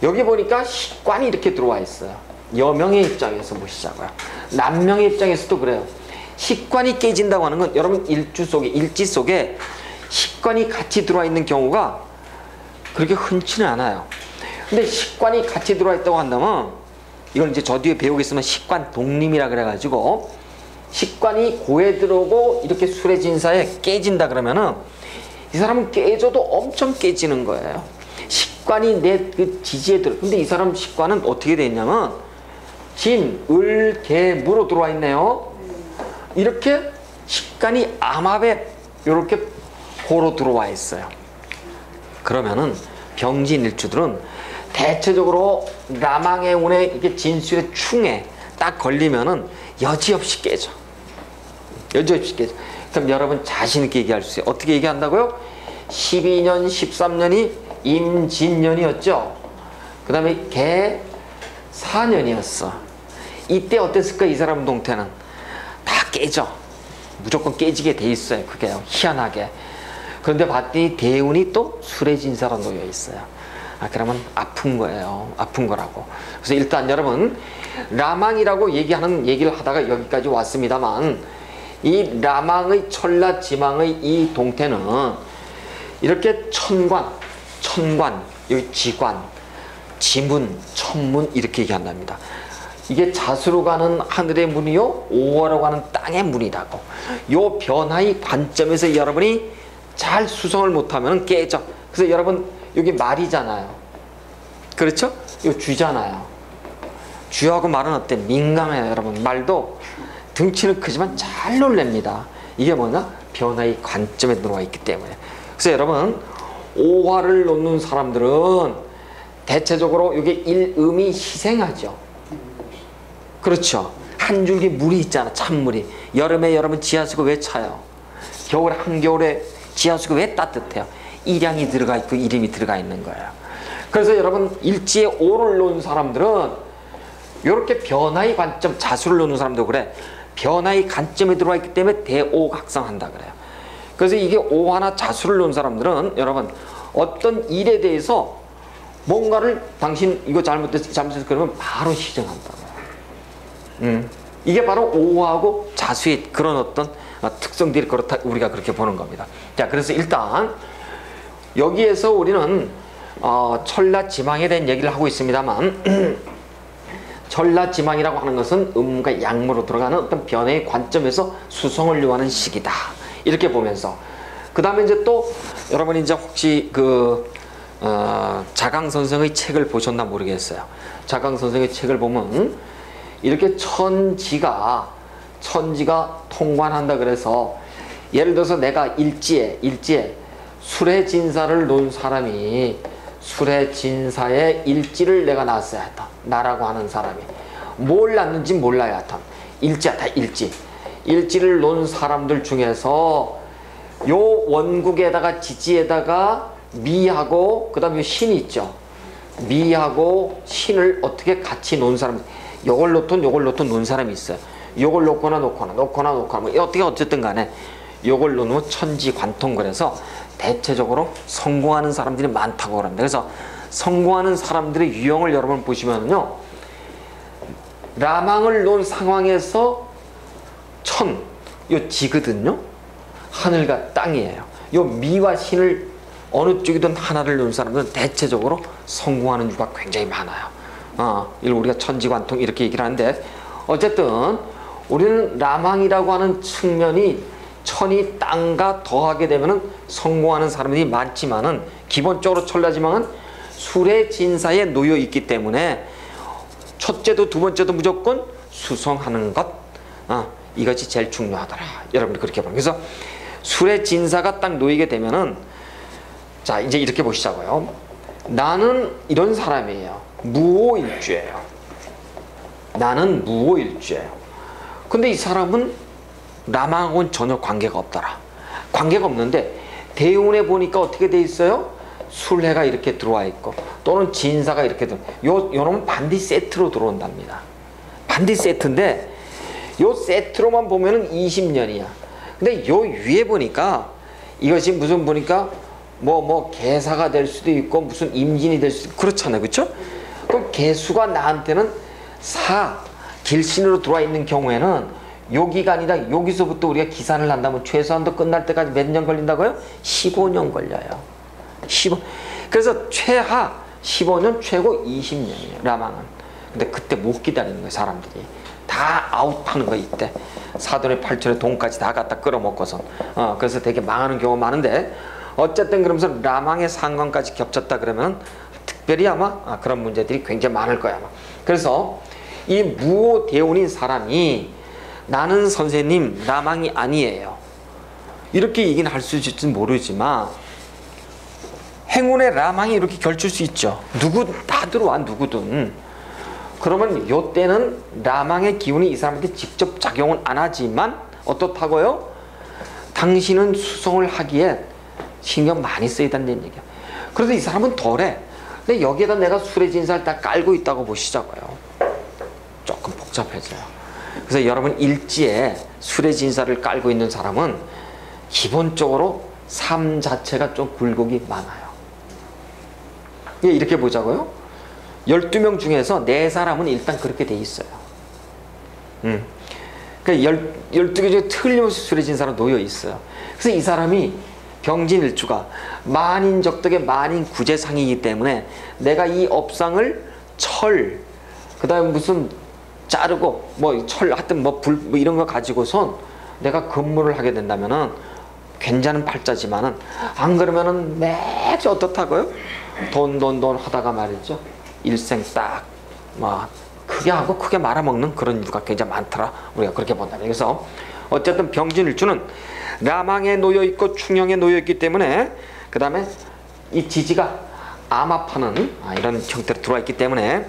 여기 보니까 식관이 이렇게 들어와 있어요. 여명의 입장에서 보시자고요. 남명의 입장에서도 그래요. 식관이 깨진다고 하는 건, 여러분 일지 속에 식관이 같이 들어와 있는 경우가 그렇게 흔치는 않아요. 근데 식관이 같이 들어와 있다고 한다면, 이걸 이제 저 뒤에 배우겠으면 식관 독림이라 그래가지고, 식관이 고에 들어오고 이렇게 수레진사에 깨진다 그러면은 이 사람은 깨져도 엄청 깨지는 거예요. 식관이 내 그 지지에 들어. 근데 이 사람 식관은 어떻게 돼 있냐면, 진, 을, 개, 무로 들어와 있네요. 이렇게 식관이 암합에 이렇게 고로 들어와 있어요. 그러면은 병진일주들은 대체적으로 라망의 운에 이게 진술의 충에 딱 걸리면은 여지없이 깨져. 여지없이 깨져. 그럼 여러분 자신 있게 얘기할 수 있어요. 어떻게 얘기한다고요? 12년, 13년이 임진년이었죠. 그 다음에 개 4년이었어. 이때 어땠을까? 이 사람 동태는 다 깨져. 무조건 깨지게 돼 있어요. 그게 희한하게. 그런데 봤더니 대운이 또 수레진사로 놓여 있어요. 그러면 아픈 거예요. 아픈 거라고. 그래서 일단 여러분, 라망이라고 얘기를 하다가 여기까지 왔습니다만, 이 라망의 천라지망의 이 동태는 이렇게 천관, 여기 지관, 지문, 천문 이렇게 얘기한답니다. 이게 자수로 가는 하늘의 문이요, 오화로 가는 땅의 문이라고. 요 변화의 관점에서 여러분이 잘 수성을 못하면 깨져. 그래서 여러분, 여기 말이잖아요. 그렇죠? 이거 쥐잖아요. 쥐하고 말은 어때? 민감해요, 여러분. 말도 등치는 크지만 잘 놀랍니다. 이게 뭐냐? 변화의 관점에 들어와 있기 때문에. 그래서 여러분, 오화를 놓는 사람들은 대체적으로 이게 일음이 희생하죠. 그렇죠. 한 줄기 물이 있잖아, 찬물이. 여름에 여러분 지하수가 왜 차요? 겨울에 한겨울에 지하수가 왜 따뜻해요? 일양이 들어가 있고 이름이 들어가 있는 거예요. 그래서 여러분, 일지에 오를 놓은 사람들은 이렇게 변화의 관점, 자수를 놓는 사람도 그래. 변화의 관점에 들어와 있기 때문에 대오각성한다 그래요. 그래서 이게 오화나 자수를 놓은 사람들은 여러분, 어떤 일에 대해서 뭔가를 당신 이거 잘못했어 그러면 바로 시정한다고요. 이게 바로 오화하고 자수의 그런 어떤 특성들이 그렇다, 우리가 그렇게 보는 겁니다. 자, 그래서 일단 여기에서 우리는 천라지망에 대한 얘기를 하고 있습니다만 천라지망이라고 하는 것은 음과 양무로 들어가는 어떤 변화의 관점에서 수성을 요하는 시기다, 이렇게 보면서, 그 다음에 이제 또 여러분이 이제 혹시 자강 선생의 책을 보셨나 모르겠어요. 자강 선생의 책을 보면 이렇게 천지가 통관한다 그래서, 예를 들어서 내가 일지에 수레진사를 놓은 사람이 수레진사의 일지를 내가 낳았어야 했다. 나라고 하는 사람이 뭘 낳는지 몰라야 했다. 일지야, 일지를 놓은 사람들 중에서 요 원국에다가 지지에다가 미하고 그 다음에 신이 있죠. 미하고 신을 어떻게 같이 놓은 사람, 요걸 놓던 놓은 사람이 있어요. 요걸 놓거나 뭐 어떻든 간에 요걸 놓으면 천지관통, 그래서 대체적으로 성공하는 사람들이 많다고 그럽니다. 그래서 성공하는 사람들의 유형을 여러분 보시면요, 라망을 놓은 상황에서 요 지거든요. 하늘과 땅이에요. 요 미와 신을 어느 쪽이든 하나를 놓은 사람들은 대체적으로 성공하는 유가 굉장히 많아요. 이걸 우리가 천지관통 이렇게 얘기를 하는데, 어쨌든 우리는 라망이라고 하는 측면이 천이 땅과 더하게 되면은 성공하는 사람들이 많지만은, 기본적으로 천라지망은 수레진사에 놓여 있기 때문에 첫째도 두 번째도 무조건 수성하는 것, 이것이 제일 중요하더라. 여러분들 그렇게 보면. 그래서 수레진사가 딱 놓이게 되면은, 자, 이제 이렇게 보시자고요. 나는 이런 사람이에요. 무오일주예요. 나는 무오일주예요. 근데 이 사람은 라망하고는 전혀 관계가 없더라. 관계가 없는데 대운에 보니까 어떻게 돼 있어요? 술해가 이렇게 들어와 있고, 또는 진사가 이렇게 요놈은 반디 세트로 들어온답니다. 반디 세트인데 요 세트로만 보면은 20년이야. 근데 요 위에 보니까 이것이 무슨 보니까 뭐 개사가 될 수도 있고 무슨 임진이 될 수도 있고 그렇잖아요. 그렇죠? 그럼 개수가 나한테는 길신으로 들어와 있는 경우에는 여기가 아니라 여기서부터 우리가 기산을 한다면 최소한도 끝날 때까지 몇 년 걸린다고요? 15년 걸려요. 그래서 최하 15년, 최고 20년이에요. 라망은. 근데 그때 못 기다리는 거예요. 사람들이 다 아웃하는 거. 이때 사돈의 8촌의 돈까지 다 갖다 끌어먹고서 그래서 되게 망하는 경우가 많은데, 어쨌든 그러면서 라망의 상관까지 겹쳤다 그러면 특별히 아마 그런 문제들이 굉장히 많을 거야 아마. 그래서 이 무오대운인 사람이 나는 선생님 라망이 아니에요, 이렇게 얘기는 할 수 있을지 모르지만 행운의 라망이 이렇게 결칠 수 있죠. 다 들어와, 누구든. 그러면 요때는 라망의 기운이 이 사람한테 직접 작용은 안 하지만 어떻다고요? 당신은 수성을 하기에 신경 많이 써야 된다는 얘기야. 그래서 이 사람은 덜해. 근데 여기에다 내가 수레진사를 다 깔고 있다고 보시자고요. 조금 복잡해져요. 그래서 여러분 일지에 수레진사를 깔고 있는 사람은 기본적으로 삶 자체가 좀 굴곡이 많아요. 이렇게 보자고요. 12명 중에서 4사람은 일단 그렇게 돼 있어요. 그러니까 12개 중에 틀림없이 수레진사로 놓여 있어요. 그래서 이 사람이 병진일주가 만인적덕의 만인 구제상이기 때문에 내가 이 업상을 철, 그 다음에 무슨 자르고 뭐 철 하여튼 뭐 불 뭐 이런 거 가지고선 내가 근무를 하게 된다면은 괜찮은 팔자지만은 안 그러면은 매주 어떻다고요? 돈 하다가 말이죠. 일생 딱 막 크게 하고 크게 말아먹는 그런 이유가 굉장히 많더라. 우리가 그렇게 본다면. 그래서 어쨌든 병진일주는 라망에 놓여있고 충영에 놓여있기 때문에 그 다음에 이 지지가 암합하는 이런 형태로 들어와 있기 때문에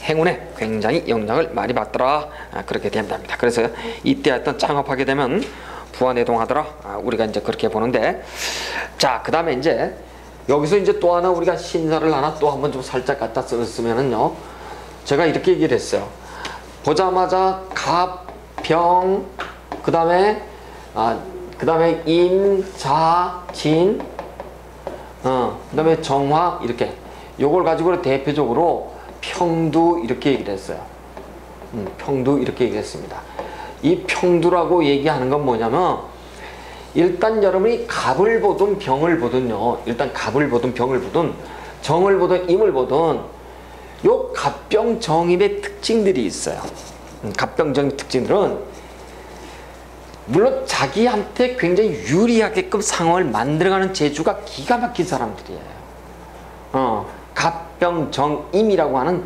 행운에 굉장히 영향을 많이 받더라. 그렇게 된답니다. 그래서 이때 하여튼 창업하게 되면 부안해동하더라. 우리가 이제 그렇게 보는데, 자, 그 다음에 이제 여기서 이제 또 하나 우리가 신사를 하나 또 한번 좀 살짝 갖다 썼으면은요, 제가 이렇게 얘기를 했어요. 보자마자 갑, 병, 그 다음에 임, 자, 진, 그 다음에 정화, 이렇게 요걸 가지고 대표적으로 평두 이렇게 얘기를 했어요. 평두 이렇게 얘기했습니다. 이 평두라고 얘기하는 건 뭐냐면, 일단 여러분이 갑을 보든 병을 보든요, 일단 갑을 보든 병을 보든 정을 보든 임을 보든 요 갑병정임의 특징들이 있어요. 갑병정임 특징들은 물론 자기한테 굉장히 유리하게끔 상황을 만들어가는 재주가 기가 막힌 사람들이에요. 갑병정임이라고 하는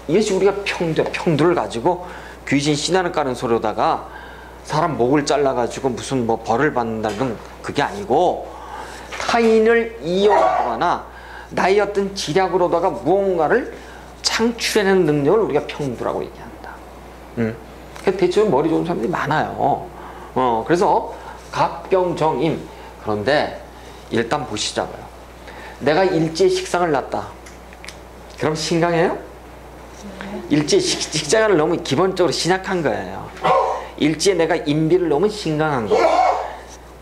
이것이 우리가 평두를 가지고 귀신 신화를 까는 소리로다가 사람 목을 잘라가지고 무슨 뭐 벌을 받는다는 그게 아니고, 타인을 이용하거나 나의 어떤 지략으로다가 무언가를 창출해내는 능력을 우리가 평두라고 얘기한다. 대체로 머리 좋은 사람들이 많아요. 그래서 갑병정임. 그런데 일단 보시자고요. 내가 일지에 식상을 놨다. 그럼 신강해요? 일지에 식상을 넣으면 기본적으로 신약한 거예요. 일지에 내가 인비를 넣으면 신강한 거예요.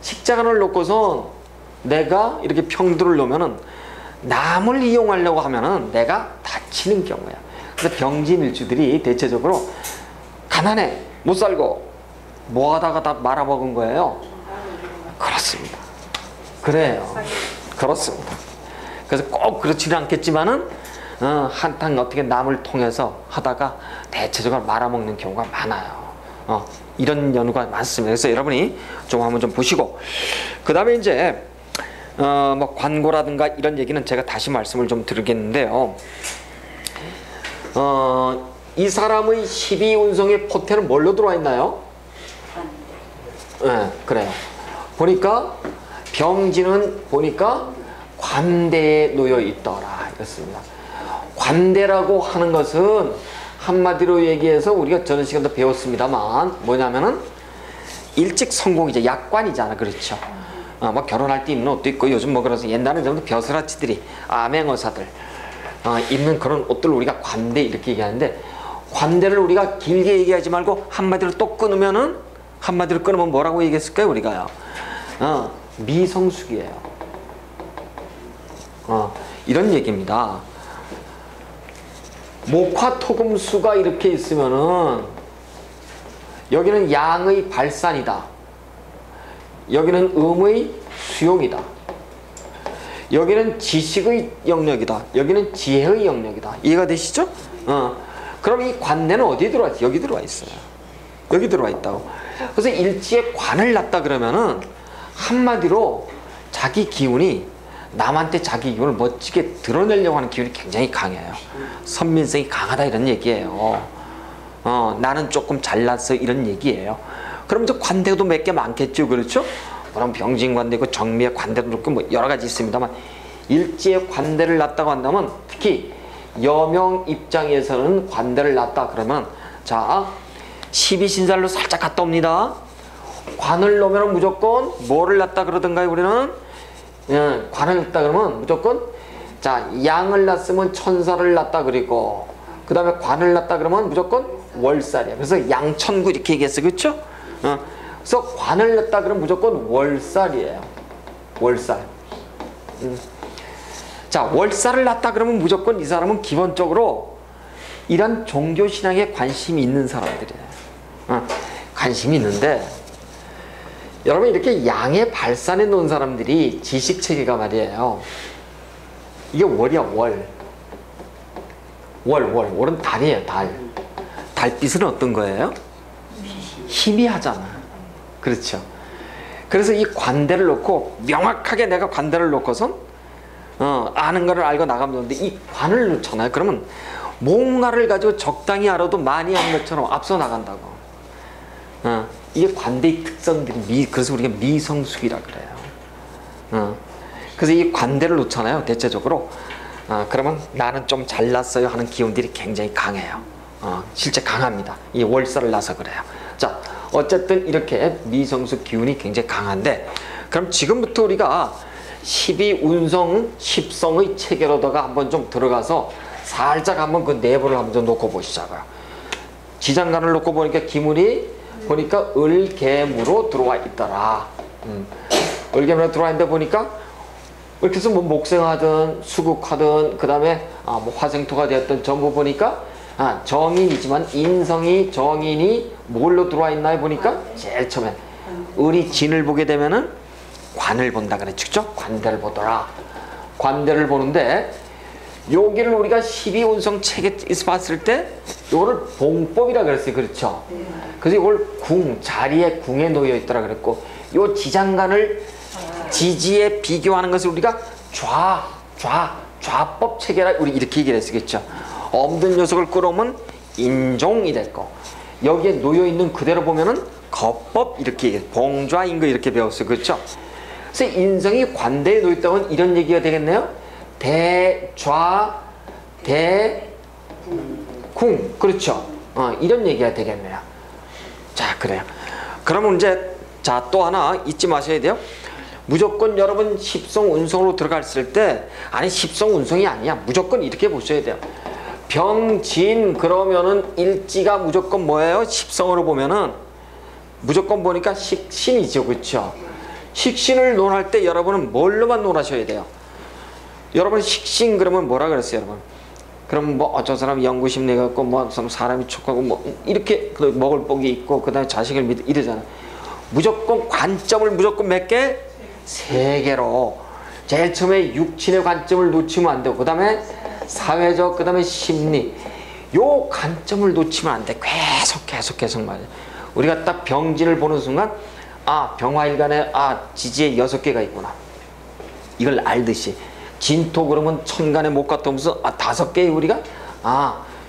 식장을 놓고서 내가 이렇게 평두를 놓으면은 남을 이용하려고 하면은 내가 다치는 경우야. 그래서 병진일주들이 대체적으로 가난해, 못 살고 뭐 하다가 다 말아먹은 거예요. 그렇습니다. 그래요. 그렇습니다. 그래서 꼭 그렇지는 않겠지만은 한탕 어떻게 남을 통해서 하다가 대체적으로 말아먹는 경우가 많아요. 이런 연구가 많습니다. 그래서 여러분이 좀 한번 좀 보시고, 그 다음에 이제 뭐 관고라든가 이런 얘기는 제가 다시 말씀을 좀 드리겠는데요. 이 사람의 12운성의 포태는 뭘로 들어와 있나요? 네, 그래요. 보니까 병진은 보니까 관대에 놓여 있더라 이렇습니다. 관대라고 하는 것은 한마디로 얘기해서 우리가 저는 시간도 배웠습니다만 뭐냐면은 일찍 성공이죠. 약관이잖아. 그렇죠. 뭐 결혼할 때 입는 옷도 있고, 요즘 뭐 그래서 옛날에는 전부 벼슬아치들이 암행어사들 입는 그런 옷들 우리가 관대 이렇게 얘기하는데, 관대를 우리가 길게 얘기하지 말고 한마디로 또 끊으면은, 한마디로 끊으면 뭐라고 얘기했을까요 우리가요? 미성숙이에요. 이런 얘기입니다. 목화토금수가 이렇게 있으면은 여기는 양의 발산이다. 여기는 음의 수용이다. 여기는 지식의 영역이다. 여기는 지혜의 영역이다. 이해가 되시죠? 그럼 이 관대는 어디에 들어와 있어요? 여기 들어와 있어요. 여기 들어와 있다고. 그래서 일지에 관을 놨다 그러면은 한마디로 자기 기운이, 남한테 자기 기운을 멋지게 드러내려고 하는 기운이 굉장히 강해요. 선민성이 강하다 이런 얘기예요. 나는 조금 잘났어 이런 얘기예요. 그럼 이제 관대도 몇 개 많겠죠. 그렇죠? 그럼 병진관대고 정미의 관대도 그렇고 뭐 여러 가지 있습니다만, 일지에 관대를 놨다고 한다면, 특히 여명 입장에서는 관대를 놨다 그러면, 자, 12신살로 살짝 갔다 옵니다. 관을 놓으면 무조건 뭐를 놨다 그러던가요 우리는? 관을 놨다 그러면 무조건 자, 양을 낳았으면 천사를 낳았다 그리고 그 다음에 관을 낳았다 그러면 무조건 월살이야. 그래서 양천구 이렇게 얘기했어. 그렇죠? 그래서 관을 낳았다 그러면 무조건 월살이에요. 월살. 자, 월살을 낳았다 그러면 무조건 이 사람은 기본적으로 이런 종교신앙에 관심이 있는 사람들이에요. 관심이 있는데 여러분 이렇게 양의 발산해 놓은 사람들이 지식체계가 말이에요. 이게 월이야, 월. 월은 달이에요, 달. 달빛은 어떤 거예요? 희미하잖아. 그렇죠. 그래서 이 관대를 놓고 명확하게 내가 관대를 놓고선 아는 거를 알고 나가면 되는데 이 관을 놓잖아요. 그러면 뭔가를 가지고 적당히 알아도 많이 하는 것처럼 앞서 나간다고. 이게 관대의 특성들이 그래서 우리가 미성숙이라 그래요. 그래서 이 관대를 놓잖아요. 대체적으로. 그러면 나는 좀 잘났어요 하는 기운들이 굉장히 강해요. 실제 강합니다. 이 월살을 나서 그래요. 자, 어쨌든 이렇게 미성숙 기운이 굉장히 강한데 그럼 지금부터 우리가 12운성 10성의 체계로다가 한번 좀 들어가서 살짝 한번 그 내부를 한번 좀 놓고 보시자고요. 지장간을 놓고 보니까 기물이 보니까 을개무로 들어와 있더라. 을개무로 들어와 있는데 보니까 이렇게 해서 뭐 목생하든 수국하든 그 다음에 뭐 화생토가 되었든 전부 보니까 정인이지만 인성이 정인이 뭘로 들어와 있나요? 보니까 제일 처음에 을이 진을 보게 되면은 관을 본다 그랬죠? 관대를 보더라. 관대를 보는데 여기를 우리가 12운성 책에서 봤을 때 이거를 봉법이라 그랬어요. 그렇죠? 그래서 이걸 자리에 궁에 놓여 있더라 그랬고 요 지장간을 지지에 비교하는 것을 우리가 좌법 체계라 우리 이렇게 얘기를 했겠죠. 없는 녀석을 끌어오면 인종이 됐고 여기에 놓여 있는 그대로 보면은 거법 이렇게 얘기해. 봉좌인거 이렇게 배웠어요. 그렇죠? 그래서 인성이 관대에 놓여 있다면 이런 얘기가 되겠네요. 대좌 대궁 그렇죠? 이런 얘기가 되겠네요. 자, 그래요. 그러면 이제 자, 또 하나 잊지 마셔야 돼요. 무조건 여러분 십성 운성으로 들어갔을 때 아니 십성 운성이 아니야. 무조건 이렇게 보셔야 돼요. 병진 그러면은 일지가 무조건 뭐예요? 십성으로 보면은 무조건 보니까 식신이죠. 그렇죠? 식신을 논할 때 여러분은 뭘로만 논하셔야 돼요? 여러분 식신 그러면 뭐라 그랬어요, 여러분? 그럼 뭐 어떤 사람 연구심 내갖고 뭐 사람이 촉하고 뭐 이렇게 먹을 복이 있고 그다음에 자식을 믿 이러잖아. 무조건 관점을 무조건 몇 개? 3개로. 제일 처음에 육친의 관점을 놓치면 안 되고 그다음에 사회적 그다음에 심리 요 관점을 놓치면 안 돼. 계속 말이야. 우리가 딱 병진을 보는 순간 병화일간에 지지에 6개가 있구나. 이걸 알듯이 진토 그러면 천간에 못 갔다 오면서 5개의 우리가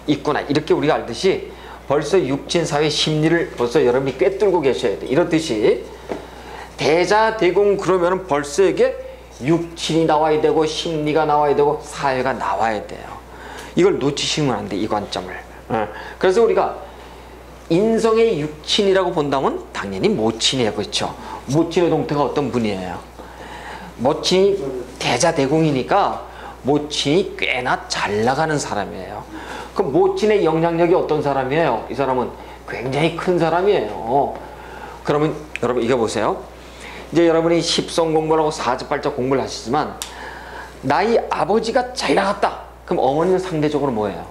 있구나. 이렇게 우리가 알듯이 벌써 육친사회 심리를 벌써 여러분이 꿰뚫고 계셔야 돼. 이렇듯이 대자대공 그러면은 벌써 이게 육친이 나와야 되고 심리가 나와야 되고 사회가 나와야 돼요. 이걸 놓치시면 안 돼. 이 관점을. 그래서 우리가 인성의 육친이라고 본다면 당연히 모친이에요. 그렇죠? 모친의 동태가 어떤 분이에요? 모친이 대자대공이니까 모친이 꽤나 잘 나가는 사람이에요. 그럼 모친의 영향력이 어떤 사람이에요? 이 사람은 굉장히 큰 사람이에요. 그러면 여러분 이거 보세요. 이제 여러분이 십성 공부를 하고 사주팔자 공부를 하시지만 나의 아버지가 잘 나갔다. 그럼 어머니는 상대적으로 뭐예요?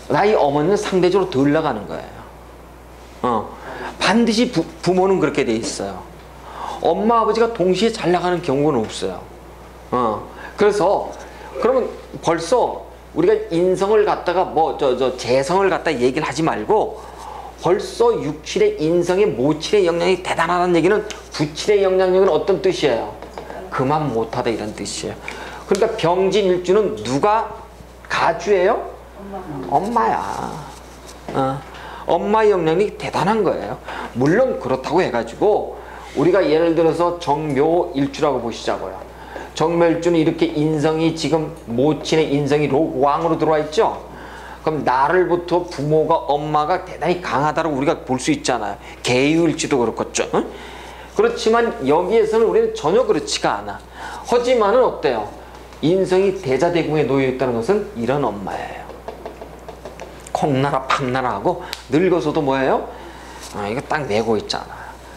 나의 어머니는 상대적으로 덜 나가는 거예요. 반드시 부모는 그렇게 돼 있어요. 엄마 아버지가 동시에 잘 나가는 경우는 없어요. 그래서 그러면 벌써 우리가 인성을 갖다가 재성을 갖다 얘기를 하지 말고 벌써 육칠의 인성의 모칠의 영향이 대단하다는 얘기는 부칠의 영향력은 어떤 뜻이에요? 그만 못하다 이런 뜻이에요. 그러니까 병진일주는 누가 가주예요? 엄마야. 엄마의 영향력이 대단한 거예요. 물론 그렇다고 해가지고 우리가 예를 들어서 정묘일주라고 보시자고요. 정묘일주는 이렇게 인성이 지금 모친의 인성이 왕으로 들어와 있죠. 그럼 나를부터 부모가 엄마가 대단히 강하다고 우리가 볼 수 있잖아요. 계유일지도 그렇겠죠. 그렇지만 여기에서는 우리는 전혀 그렇지가 않아. 하지만은 어때요? 인성이 대자대궁에 놓여 있다는 것은 이런 엄마예요. 콩나라 팥나라 하고 늙어서도 뭐예요? 이거 딱 내고 있잖아.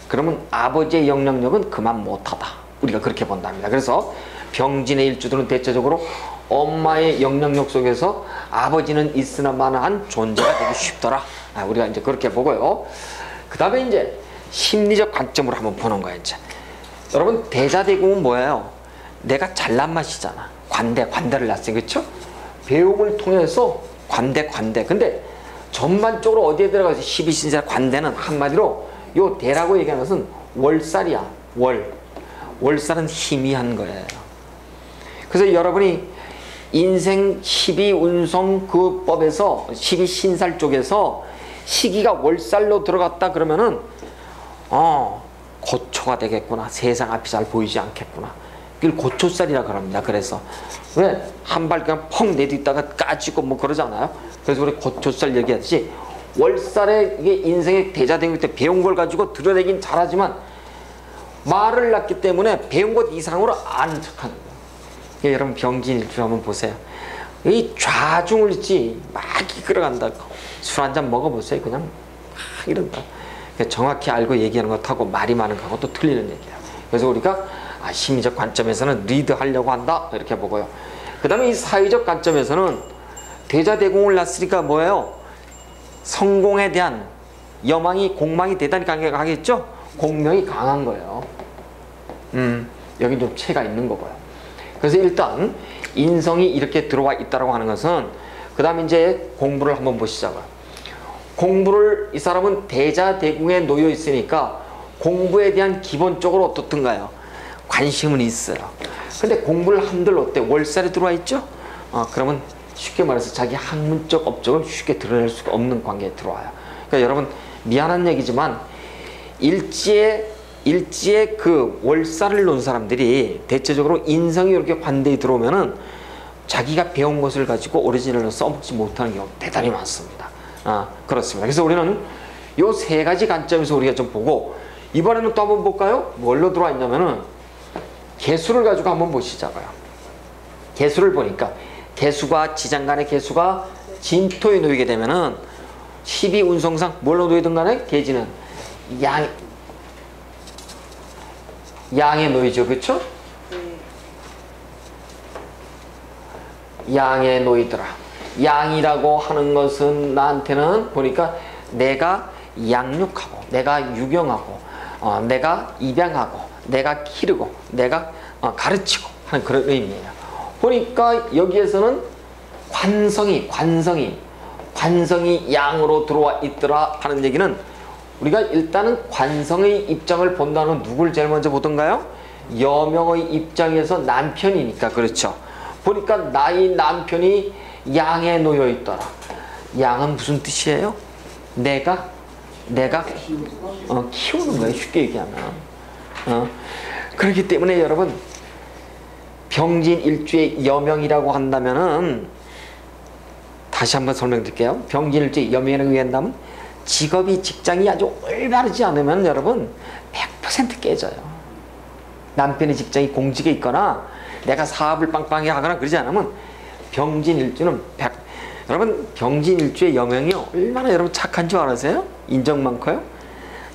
그러면 아버지의 영향력은 그만 못하다. 우리가 그렇게 본답니다. 그래서 병진의 일주들은 대체적으로 엄마의 영향력 속에서 아버지는 있으나마나한 존재가 되기 쉽더라. 우리가 이제 그렇게 보고요. 그 다음에 이제 심리적 관점으로 한번 보는 거예요. 이제 여러분, 대자대궁은 뭐예요? 내가 잘난 맛이잖아. 관대를 낳았어요. 그렇죠? 배움을 통해서 관대. 근데 전반적으로 어디에 들어가서 12신세 관대는 한마디로 요 대라고 얘기하는 것은 월살이야. 월살은 희미한 거예요. 그래서 여러분이 인생 12운성 그 법에서 12신살 쪽에서 시기가 월살로 들어갔다 그러면은 고초가 되겠구나. 세상 앞이 잘 보이지 않겠구나. 이걸 고초살이라 그럽니다. 그래서 왜 한 발 그냥 펑 내딛다가 까지고 뭐 그러잖아요. 그래서 우리 고초살 얘기하듯이 월살에 이게 인생의 대자된 때 배운 걸 가지고 드러내긴 잘하지만 말을 낳기 때문에 배운 것 이상으로 아는 척하는 거예요. 여러분, 병진일주 한번 보세요. 이 좌중을 있지 막 이끌어간다고 술 한잔 먹어보세요. 그냥 막 이런다. 정확히 알고 얘기하는 것하고 말이 많은 거하고 또 틀리는 얘기예요. 그래서 우리가 심리적 관점에서는 리드하려고 한다 이렇게 보고요. 그 다음에 이 사회적 관점에서는 대자대공을 낳았으니까 뭐예요? 성공에 대한 공망이 대단히 강하겠죠? 공명이 강한 거예요. 여기 좀 체가 있는 거고요. 그래서 일단 인성이 이렇게 들어와 있다고 하는 것은 그 다음에 이제 공부를 한번 보시자고요. 공부를 이 사람은 대자대궁에 놓여 있으니까 공부에 대한 기본적으로 어떻든가요? 관심은 있어요. 근데 공부를 한들 어때? 월살에 들어와 있죠? 그러면 쉽게 말해서 자기 학문적 업적을 쉽게 드러낼 수가 없는 관계에 들어와요. 그러니까 여러분, 미안한 얘기지만 일지에 그 월살을 놓은 사람들이 대체적으로 인성이 이렇게 관대에 들어오면은 자기가 배운 것을 가지고 오리지널로 써먹지 못하는 경우가 대단히 많습니다. 그렇습니다. 그래서 우리는 요 세 가지 관점에서 우리가 좀 보고, 이번에는 또 한번 볼까요? 뭘로 들어와 있냐면은 개수를 가지고 한번 보시자고요. 개수를 보니까 개수가 지장 간의 개수가 진토에 놓이게 되면은 12운성상 뭘로 놓이든 간에 개지는 양에 놓이죠. 그렇죠? 양에 놓이더라. 양이라고 하는 것은 나한테는 보니까 내가 양육하고 내가 유경하고 내가 입양하고 내가 기르고 내가 가르치고 하는 그런 의미예요. 보니까 여기에서는 관성이 양으로 들어와 있더라 하는 얘기는, 우리가 일단은 관성의 입장을 본다는 누굴 제일 먼저 보던가요? 여명의 입장에서 남편이니까. 그렇죠. 보니까 나의 남편이 양에 놓여 있더라. 양은 무슨 뜻이에요? 내가 키우는 거예요. 쉽게 얘기하면. 그렇기 때문에 여러분, 병진일주의 여명이라고 한다면은, 다시 한번 설명드릴게요. 병진일주의 여명이라고 한다면 직업이, 직장이 아주 올바르지 않으면 여러분 100% 깨져요. 남편의 직장이 공직에 있거나 내가 사업을 빵빵히 하거나 그러지 않으면 병진일주는 여러분, 병진일주의 여명이 얼마나 여러분 착한 줄 아세요? 인정 많고요.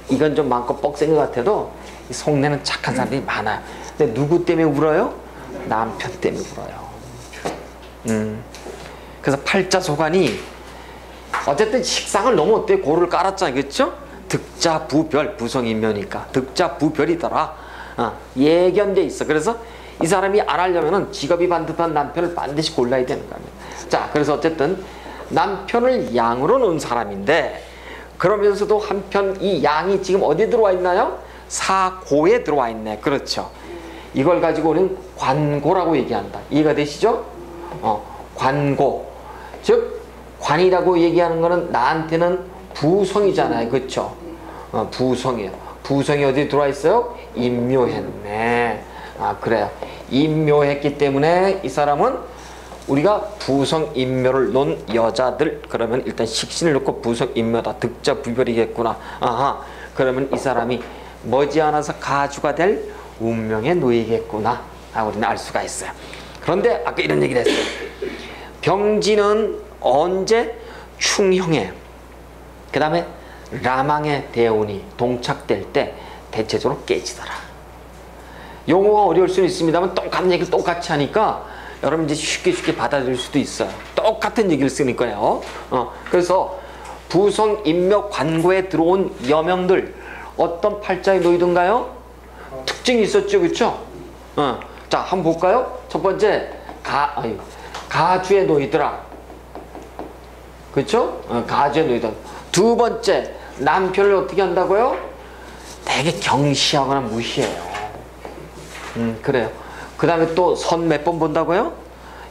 이건 좀 많고 뻑센 것 같아도 속내는 착한 사람들이 많아요. 근데 누구 때문에 울어요? 남편 때문에 울어요. 그래서 팔자소관이 어쨌든 식상을 너무 어때? 고를 깔았잖아요. 그렇죠? 득자 부별, 부성인묘니까 득자 부별이더라. 예견돼 있어. 그래서 이 사람이 안 하려면은 직업이 반듯한 남편을 반드시 골라야 되는 겁니다. 자, 그래서 어쨌든 남편을 양으로 놓은 사람인데, 그러면서도 한편 이 양이 지금 어디에 들어와 있나요? 사고에 들어와 있네. 그렇죠. 이걸 가지고 우리는 관고라고 얘기한다. 이해가 되시죠? 관고. 즉 관이라고 얘기하는 거는 나한테는 부성이잖아요. 그렇죠? 부성이에요. 부성이 어디 들어와 있어요? 임묘했네. 그래요. 임묘했기 때문에 이 사람은 우리가 부성 임묘를 놓은 여자들, 그러면 일단 식신을 놓고 부성 임묘다. 득자 부별이겠구나. 그러면 이 사람이 머지않아서 가주가 될 운명에 놓이겠구나. 우리는 알 수가 있어요. 그런데 아까 이런 얘기를 했어요. 병진은 언제 충형에 그 다음에 라망의 대운이 동착될 때 대체적으로 깨지더라. 용어가 어려울 수는 있습니다만 똑같은 얘기를 똑같이 하니까 여러분 이제 쉽게 받아들일 수도 있어요. 똑같은 얘기를 쓰니까요. 그래서 부성 인묘 관고에 들어온 여명들 어떤 팔자에 놓이던가요? 특징이 있었죠, 그렇죠? 자, 한번 볼까요? 첫 번째 가주에 놓이더라. 그렇죠? 가주에 놓이더라. 두 번째 남편을 어떻게 한다고요? 되게 경시하거나 무시해요. 그래요. 그 다음에 또 선 몇 번 본다고요?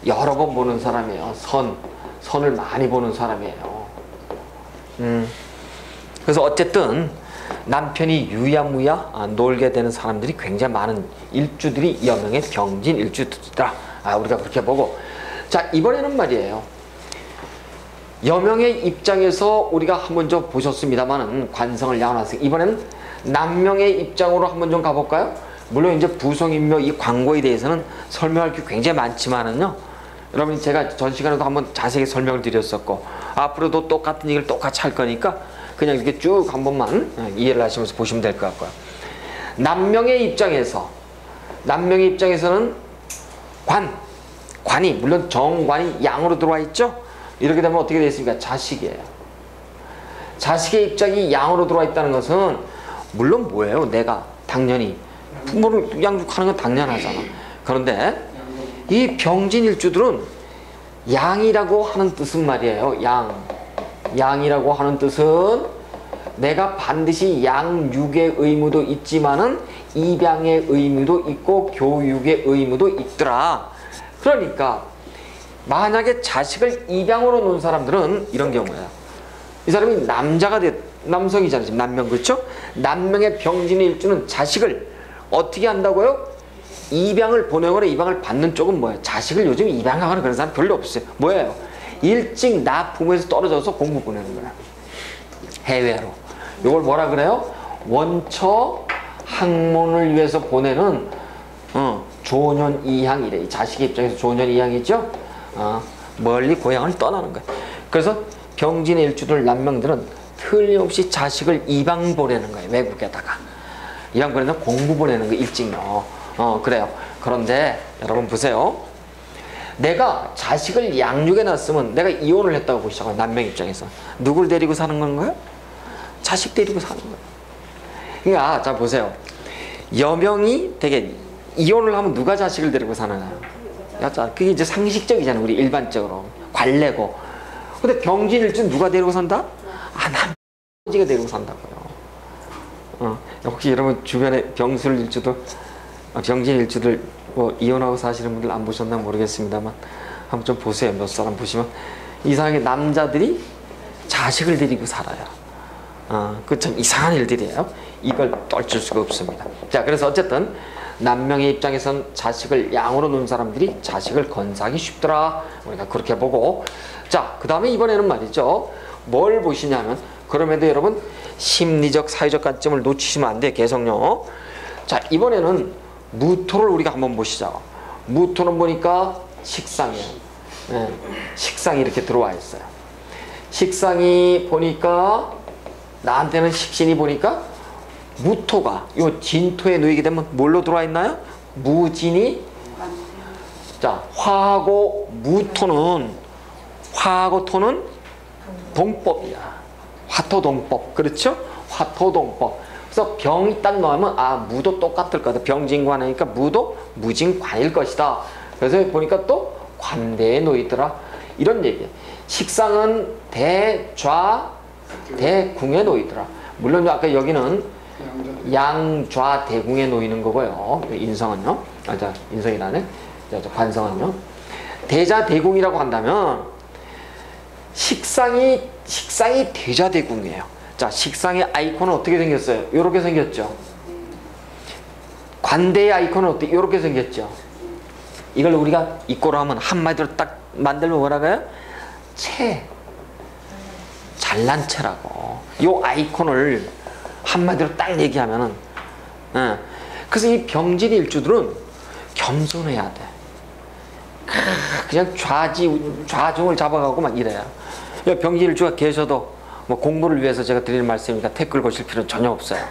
여러 번 보는 사람이에요. 선을 많이 보는 사람이에요. 그래서 어쨌든 남편이 유야무야 놀게 되는 사람들이 굉장히 많은 일주들이 여명의 병진 일주들이다. 우리가 그렇게 보고, 자, 이번에는 말이에요. 여명의 입장에서 우리가 한번 좀 보셨습니다만은 관성을 양원하세요. 이번에는 남명의 입장으로 한번 좀 가볼까요? 물론 이제 부성인묘 이 광고에 대해서는 설명할 게 굉장히 많지만은요. 여러분 제가 전 시간에도 한번 자세히 설명을 드렸었고 앞으로도 똑같은 얘기를 똑같이 할 거니까 그냥 이렇게 쭉 한 번만 이해를 하시면서 보시면 될 것 같고요. 남명의 입장에서는 관이 물론 정관이 양으로 들어와 있죠. 이렇게 되면 어떻게 되겠습니까? 자식이에요. 자식의 입장이 양으로 들어와 있다는 것은 물론 뭐예요? 내가 당연히 부모를 양육하는 건 당연하잖아. 그런데 이 병진일주들은 양이라고 하는 뜻은 말이에요. 양이라고 하는 뜻은 내가 반드시 양육의 의무도 있지만은 입양의 의무도 있고 교육의 의무도 있더라. 그러니까 만약에 자식을 입양으로 놓은 사람들은 이런 경우예요. 이 사람이 남성이잖아요. 지금 남명, 그렇죠? 남명의 병진일주는 자식을 어떻게 한다고요? 입양을 보내거나 입양을 받는 쪽은 뭐예요? 자식을 요즘 입양하거나 그런 사람 별로 없어요. 뭐예요? 일찍 나 부모에서 떨어져서 공부 보내는 거야. 해외로. 이걸 뭐라 그래요? 원처 학문을 위해서 보내는 조년이향이래. 자식의 입장에서 조년이향이죠. 멀리 고향을 떠나는 거야. 그래서 병진의 일주들 남명들은 틀림없이 자식을 입양 보내는 거예요. 외국에다가. 입양 보내는 공부 보내는 거 일찍요. 그래요. 그런데 여러분 보세요. 내가 자식을 양육해 놨으면 내가 이혼을 했다고 보시죠. 남명 입장에서. 누굴 데리고 사는 건가요? 자식 데리고 사는 거예요. 그러니까 자 보세요. 여명이 되게 이혼을 하면 누가 자식을 데리고 사나요? 자, 그게 이제 상식적이잖아요. 우리 일반적으로. 관례고. 근데 병진일주 누가 데리고 산다? 남자가 데리고 산다고요. 혹시 여러분 주변에 병진일주들 뭐 이혼하고 사시는 분들 안 보셨나 모르겠습니다만 한번 좀 보세요. 몇 사람 보시면 이상하게 남자들이 자식을 데리고 살아요. 그 참 이상한 일들이에요. 이걸 떨칠 수가 없습니다. 자, 그래서 어쨌든 남명의 입장에선 자식을 양으로 놓은 사람들이 자식을 건사하기 쉽더라. 우리가 그렇게 보고, 자, 그 다음에 이번에는 말이죠. 뭘 보시냐면, 그럼에도 여러분 심리적 사회적 관점을 놓치시면 안 돼요. 개성요. 자, 이번에는 무토를 우리가 한번 보시죠. 무토는 보니까 식상이에요. 식상이 이렇게 들어와 있어요. 식상이 보니까 나한테는 식신이 보니까 무토가 요 진토에 놓이게 되면 뭘로 들어와 있나요? 무진이. 자, 화하고 무토는 화하고 토는 동법이야. 화토동법. 그렇죠? 화토동법. 그래서 병이 딱 나오면 무도 똑같을 거다. 병진관이니까 무도 무진관일 것이다. 그래서 보니까 또 관대에 놓이더라. 이런 얘기예요. 식상은 대좌 대궁에 놓이더라. 물론 아까 여기는 양좌 대궁에 놓이는 거고요. 인성은요. 인성이라네. 관성은요. 대자 대궁이라고 한다면 식상이 대자 대궁이에요. 자, 식상의 아이콘은 어떻게 생겼어요? 이렇게 생겼죠. 관대의 아이콘은 어떻게? 이렇게 생겼죠. 이걸 우리가 이꼬로 하면 한마디로 딱 만들면 뭐라고 해요? 잘난 체라고. 이 아이콘을 한마디로 딱 얘기하면은, 그래서 이 병진일주들은 겸손해야 돼. 그냥 좌중을 잡아가고 막 이래요. 병진일주가 계셔도 뭐 공부를 위해서 제가 드리는 말씀이니까 태클 거실 필요는 전혀 없어요.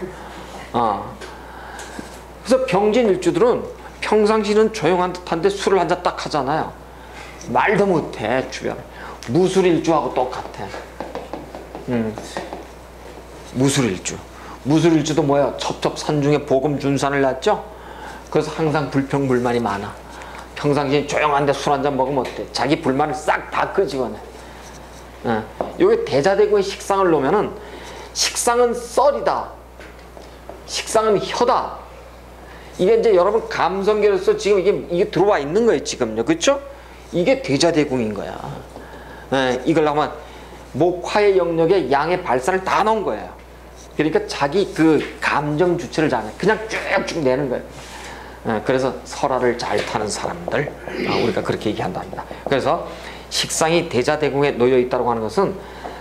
그래서 병진일주들은 평상시는 조용한 듯한데 술을 한 잔 딱 하잖아요. 말도 못해 주변. 무술일주하고 똑같아. 무술일주. 무술일주도 뭐야? 첩첩산중에 복음준산을 낳죠? 그래서 항상 불평불만이 많아. 평상시에 조용한데 술 한 잔 먹으면 어때? 자기 불만을 싹 다 끄집어내. 요게 대자대구에 식상을 놓으면은 식상은 썰이다. 식상은 혀다. 이게 이제 여러분 감성계로서 지금 이게 들어와 있는 거예요, 지금요. 그렇죠? 이게 대자대궁인 거야. 이걸 하면 목화의 영역에 양의 발산을 다 넣은 거예요. 그러니까 자기 그 감정 주체를 그냥 쭉쭉 내는 거예요. 그래서 설화를 잘 타는 사람들, 우리가 그렇게 얘기한답니다. 그래서 식상이 대자대궁에 놓여 있다고 하는 것은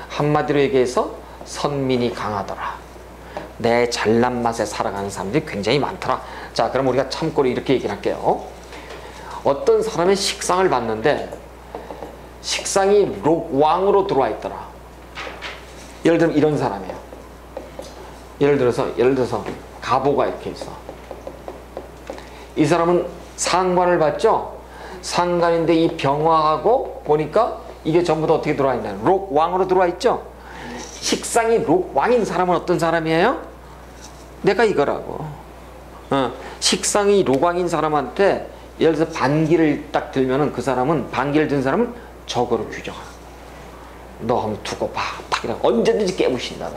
한마디로 얘기해서 선민이 강하더라. 내 잘난 맛에 살아가는 사람들이 굉장히 많더라. 자, 그럼 우리가 참고로 이렇게 얘기를 할게요. 어떤 사람의 식상을 봤는데 식상이 록왕으로 들어와 있더라. 예를 들면 이런 사람이에요. 예를 들어서 가보가 이렇게 있어. 이 사람은 상관을 봤죠? 상관인데 이 병화하고 보니까 이게 전부 다 어떻게 들어와 있나요? 록왕으로 들어와 있죠? 식상이 록왕인 사람은 어떤 사람이에요? 내가 이거라고. 식상이 록왕인 사람한테 예를 들어서 반기를 딱 들면은 그 사람은 반기를 든 사람은 적으로 규정하는 거야. 너 한번 두고 봐. 딱 이러고 언제든지 깨부신다.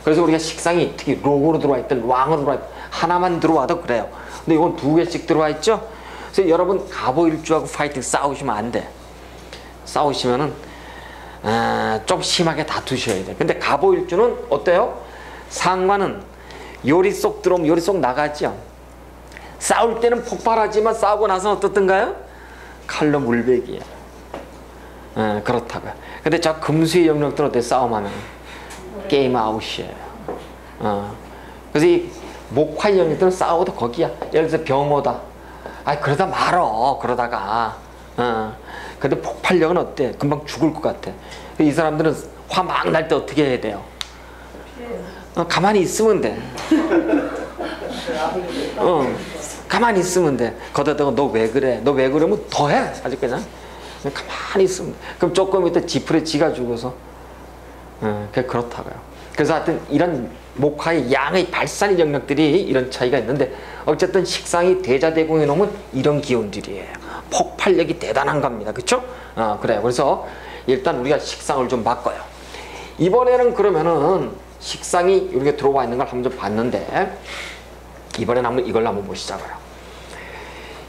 그래서 우리가 식상이 특히 록으로 들어와 있든 왕으로 들어와 있든 하나만 들어와도 그래요. 근데 이건 두 개씩 들어와 있죠? 그래서 여러분 갑오일주하고 파이팅 싸우시면 안 돼. 싸우시면은 좀 심하게 다투셔야 돼. 근데 갑오일주는 어때요? 상관은 요리 속 들어오면 요리 속 나가죠. 싸울 때는 폭발하지만 싸우고 나서는 어떻든가요? 칼로 물베기야. 그렇다고요. 근데 저 금수의 영역들은 어때? 싸움하면 게임 아웃이에요. 그래서 이 목화의 영역들은 싸워도 거기야. 예를 들어서 병호다. 그러다 말어. 그러다가 근데 폭발력은 어때? 금방 죽을 것 같아. 이 사람들은 화 막 날 때 어떻게 해야 돼요? 가만히 있으면 돼. 가만히 있으면 돼. 거기다가 너 왜 그래? 너 왜 그러면 더 해. 아주 그냥 가만히 있으면 돼. 그럼 조금 이따 지풀에 지가 죽어서. 그렇다고요. 그래서 하여튼 이런 목화의 양의 발산의 영역들이 이런 차이가 있는데 어쨌든 식상이 대자대궁에 놓으면 이런 기운들이에요. 폭발력이 대단한 겁니다. 그렇죠? 그래요. 그래서 일단 우리가 식상을 좀 바꿔요. 이번에는 그러면은 식상이 이렇게 들어와 있는 걸 한번 좀 봤는데 이번에는 한번 이걸 한번 보시자고요.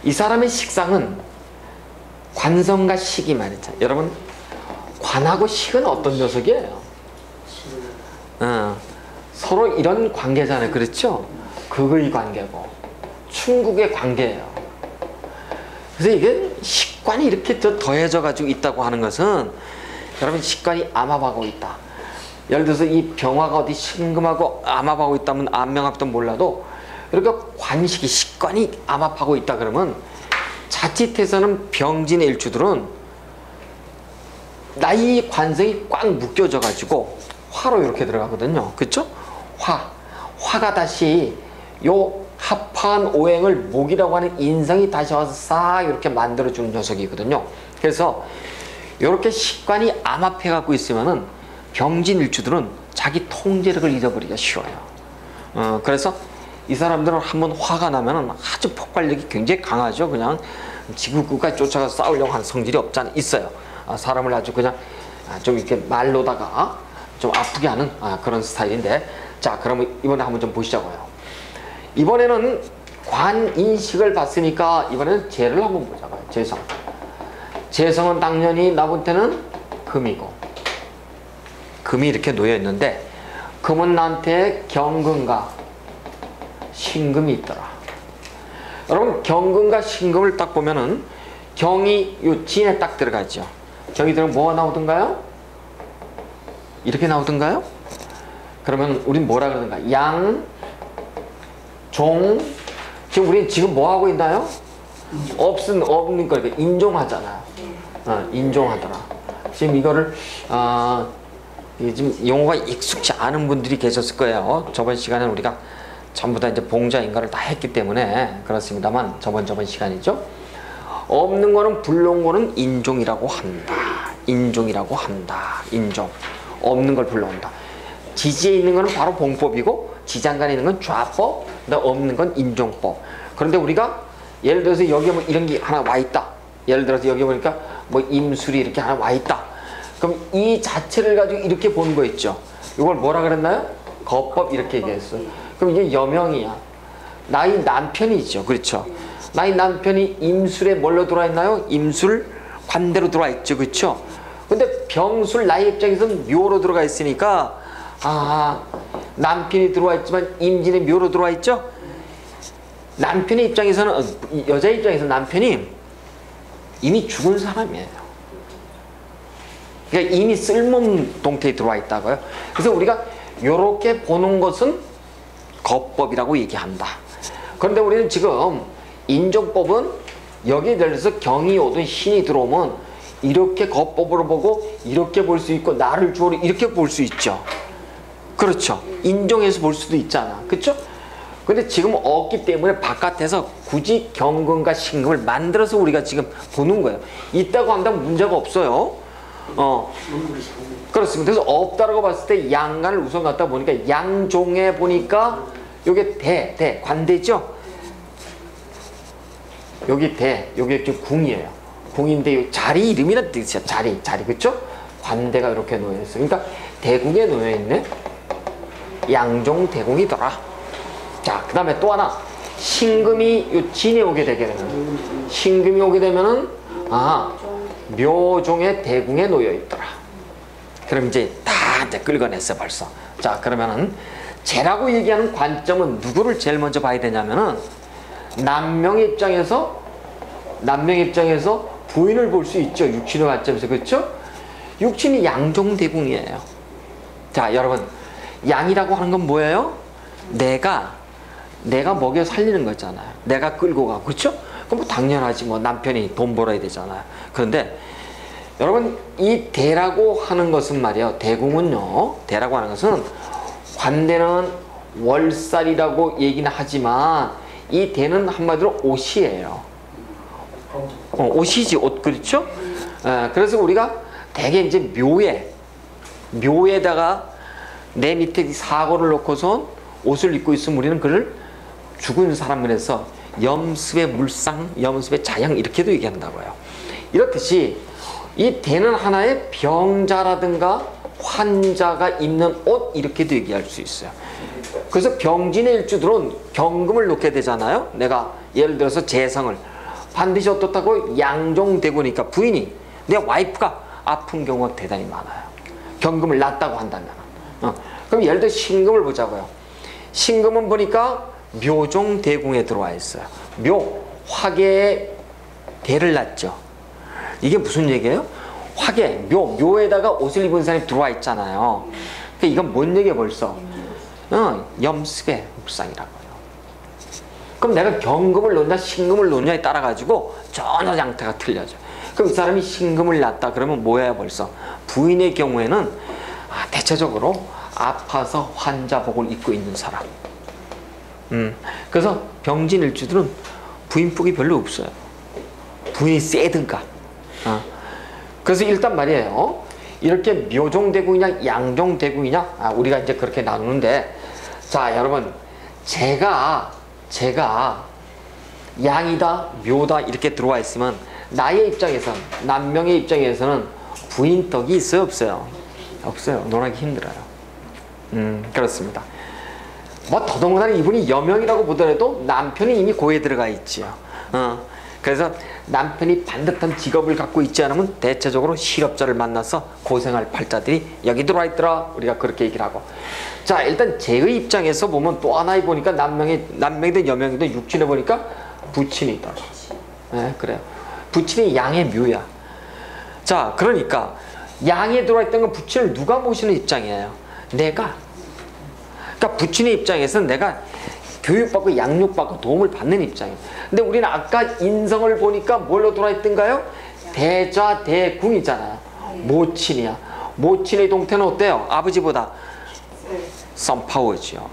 이 사람의 식상은 관성과 식이 말이죠. 여러분 관하고 식은 어떤 녀석이에요? 서로 이런 관계잖아요. 그렇죠? 극의 관계고 충국의 관계예요. 그래서 이게 식관이 이렇게 더해져 가지고 있다고 하는 것은 여러분 식관이 암합하고 있다. 예를 들어서 이 병화가 어디 신금하고 암합하고 있다면 암명합도 몰라도 이렇게 관식이 식관이 암합하고 있다 그러면 자칫해서는 병진의 일주들은 나이 관성이 꽉 묶여져 가지고 화로 이렇게 들어가거든요. 그렇죠? 화가 다시 요 합한 오행을 목이라고 하는 인성이 다시 와서 싹 이렇게 만들어주는 녀석이거든요. 그래서 이렇게 식관이 암합해 갖고 있으면은 병진일주들은 자기 통제력을 잃어버리기가 쉬워요. 그래서 이 사람들은 한번 화가 나면은 아주 폭발력이 굉장히 강하죠. 그냥 지구 끝까지 쫓아가서 싸우려고 하는 성질이 없지 않아 있어요. 사람을 아주 그냥 좀 이렇게 말로다가 좀 아프게 하는 그런 스타일인데, 자 그러면 이번에 한번 좀 보시자고요. 이번에는 관인식을 봤으니까 이번에는 재를 한번 보자고요. 재성. 재성은 당연히 나한테는 금이고, 금이 이렇게 놓여 있는데 금은 나한테 경금과 신금이 있더라. 여러분 경금과 신금을 딱 보면은 경이 요 진에 딱 들어가죠. 경이 들어가면 뭐가 나오던가요? 이렇게 나오던가요? 그러면 우린 뭐라 그러는가? 양, 종. 지금 우린 지금 뭐 하고 있나요? 없는 거니까 인종하잖아. 인종하더라. 지금 이거를 이게 지금 용어가 익숙치 않은 분들이 계셨을 거예요. 저번 시간에 우리가 전부 다 이제 봉자인가를 다 했기 때문에 그렇습니다만 저번 시간이죠. 없는 거는 불러온 인종이라고 한다. 인종이라고 한다. 인종. 없는 걸 불러온다. 지지에 있는 거는 바로 봉법이고 지장간에 있는 건 좌법, 없는 건 인종법. 그런데 우리가 예를 들어서 여기에 뭐 이런 게 하나 와 있다. 예를 들어서 여기 보니까 뭐 임술이 이렇게 하나 와 있다. 그럼 이 자체를 가지고 이렇게 보는 거 있죠. 이걸 뭐라 그랬나요? 거법 이렇게 얘기했어. 그럼 이게 여명이야. 나의 남편이죠. 그렇죠. 나의 남편이 임술에 뭘로 들어와 있나요? 임술 관대로 들어와 있죠. 그렇죠. 근데 병술 나의 입장에서는 묘로 들어가 있으니까 남편이 들어와 있지만 임진의 묘로 들어와 있죠. 남편의 입장에서는 여자 입장에서 남편이 이미 죽은 사람이에요. 그러니까 이미 쓸몸 동태에 들어와 있다고요. 그래서 우리가 이렇게 보는 것은 거법이라고 얘기한다. 그런데 우리는 지금 인종법은 여기에 대해서 경이 오든 신이 들어오면 이렇게 거법으로 보고 이렇게 볼 수 있고 나를 주어로 이렇게 볼 수 있죠. 그렇죠. 인종에서 볼 수도 있잖아. 그렇죠? 근데 지금 없기 때문에 바깥에서 굳이 경금과 신금을 만들어서 우리가 지금 보는 거예요. 있다고 한다면 문제가 없어요. 그렇습니다. 그래서 없다라고 봤을 때 양간을 우선 갖다 보니까 양종에 보니까 요게 관대죠? 여기 요게 궁이에요. 궁인데 자리 이름이란 뜻이야. 자리, 그쵸? 관대가 이렇게 놓여있어. 그러니까 대궁에 놓여있네. 양종 대궁이더라. 자, 그 다음에 또 하나. 신금이 요 진에 오게 되면은, 신금이 오게 되면은, 묘종의 대궁에 놓여있더라. 그럼 이제 다 이제 긁어냈어, 벌써. 자, 그러면은, 재라고 얘기하는 관점은 누구를 제일 먼저 봐야 되냐면은, 남명의 입장에서 부인을 볼 수 있죠. 육친의 관점에서. 그렇죠? 육친이 양종대궁이에요. 자, 여러분, 양이라고 하는 건 뭐예요? 내가 먹여 살리는 거잖아요. 내가 끌고 가고. 그렇죠? 그럼 뭐 당연하지. 뭐 남편이 돈 벌어야 되잖아요. 그런데 여러분, 이 대라고 하는 것은 말이에요. 대궁은요. 대라고 하는 것은 관대는 월살이라고 얘기는 하지만 이 대는 한마디로 옷이에요. 옷이지, 옷. 그렇죠? 그래서 우리가 대개 이제 묘에다가 내 밑에 사고를 놓고선 옷을 입고 있으면 우리는 그를 죽은 사람을 해서 염습의 물상, 염습의 자양 이렇게도 얘기한다고요. 이렇듯이 이 대는 하나의 병자라든가 환자가 입는 옷 이렇게도 얘기할 수 있어요. 그래서 병진의 일주들은 경금을 놓게 되잖아요. 내가 예를 들어서 재성을 반드시 어떻다고 양종대구니까 부인이 내 와이프가 아픈 경우가 대단히 많아요. 경금을 놨다고 한다면. 그럼 예를 들어 신금을 보자고요. 신금은 보니까 묘종대궁에 들어와 있어요. 화계에 대를 놨죠. 이게 무슨 얘기예요? 화계, 묘에다가 옷을 입은 사람이 들어와 있잖아요. 그러니까 이건 뭔 얘기예요 벌써? 염습의 묵상이라고요. 그럼 내가 경금을 놓냐 신금을 놓냐에 따라 가지고 전혀 양태가 틀려져. 그럼 이 사람이 신금을 놨다 그러면 뭐야 벌써? 부인의 경우에는 대체적으로 아파서 환자복을 입고 있는 사람. 그래서 병진일주들은 부인복이 별로 없어요. 부인이 세든가. 그래서 일단 말이에요. 이렇게 묘종대궁이냐 양종대궁이냐 우리가 이제 그렇게 나누는데, 자 여러분, 제가 양이다 묘다 이렇게 들어와 있으면 나의 입장에서는, 남명의 입장에서는 부인덕이 있어요 없어요? 없어요. 논하기 힘들어요. 그렇습니다. 뭐 더더군다나 이분이 여명이라고 보더라도 남편이 이미 고에 들어가 있지요. 그래서 남편이 반듯한 직업을 갖고 있지 않으면 대체적으로 실업자를 만나서 고생할 팔자들이 여기 들어와 있더라. 우리가 그렇게 얘기를 하고. 자, 일단 제의 입장에서 보면 또 하나 보니까 남명이든 여명이든 육친에 보니까 부친이 있다. 네, 그래요. 부친이 양의 묘야. 자, 그러니까 양에 들어와 있던 건 부친을 누가 모시는 입장이에요? 내가. 그러니까 부친의 입장에서는 내가 교육받고 양육받고 도움을 받는 입장이에요. 근데 우리는 아까 인성을 보니까 뭘로 돌아있던가요? 대좌대궁이잖아요. 모친이야. 모친의 동태는 어때요? 아버지보다 썬파워지요.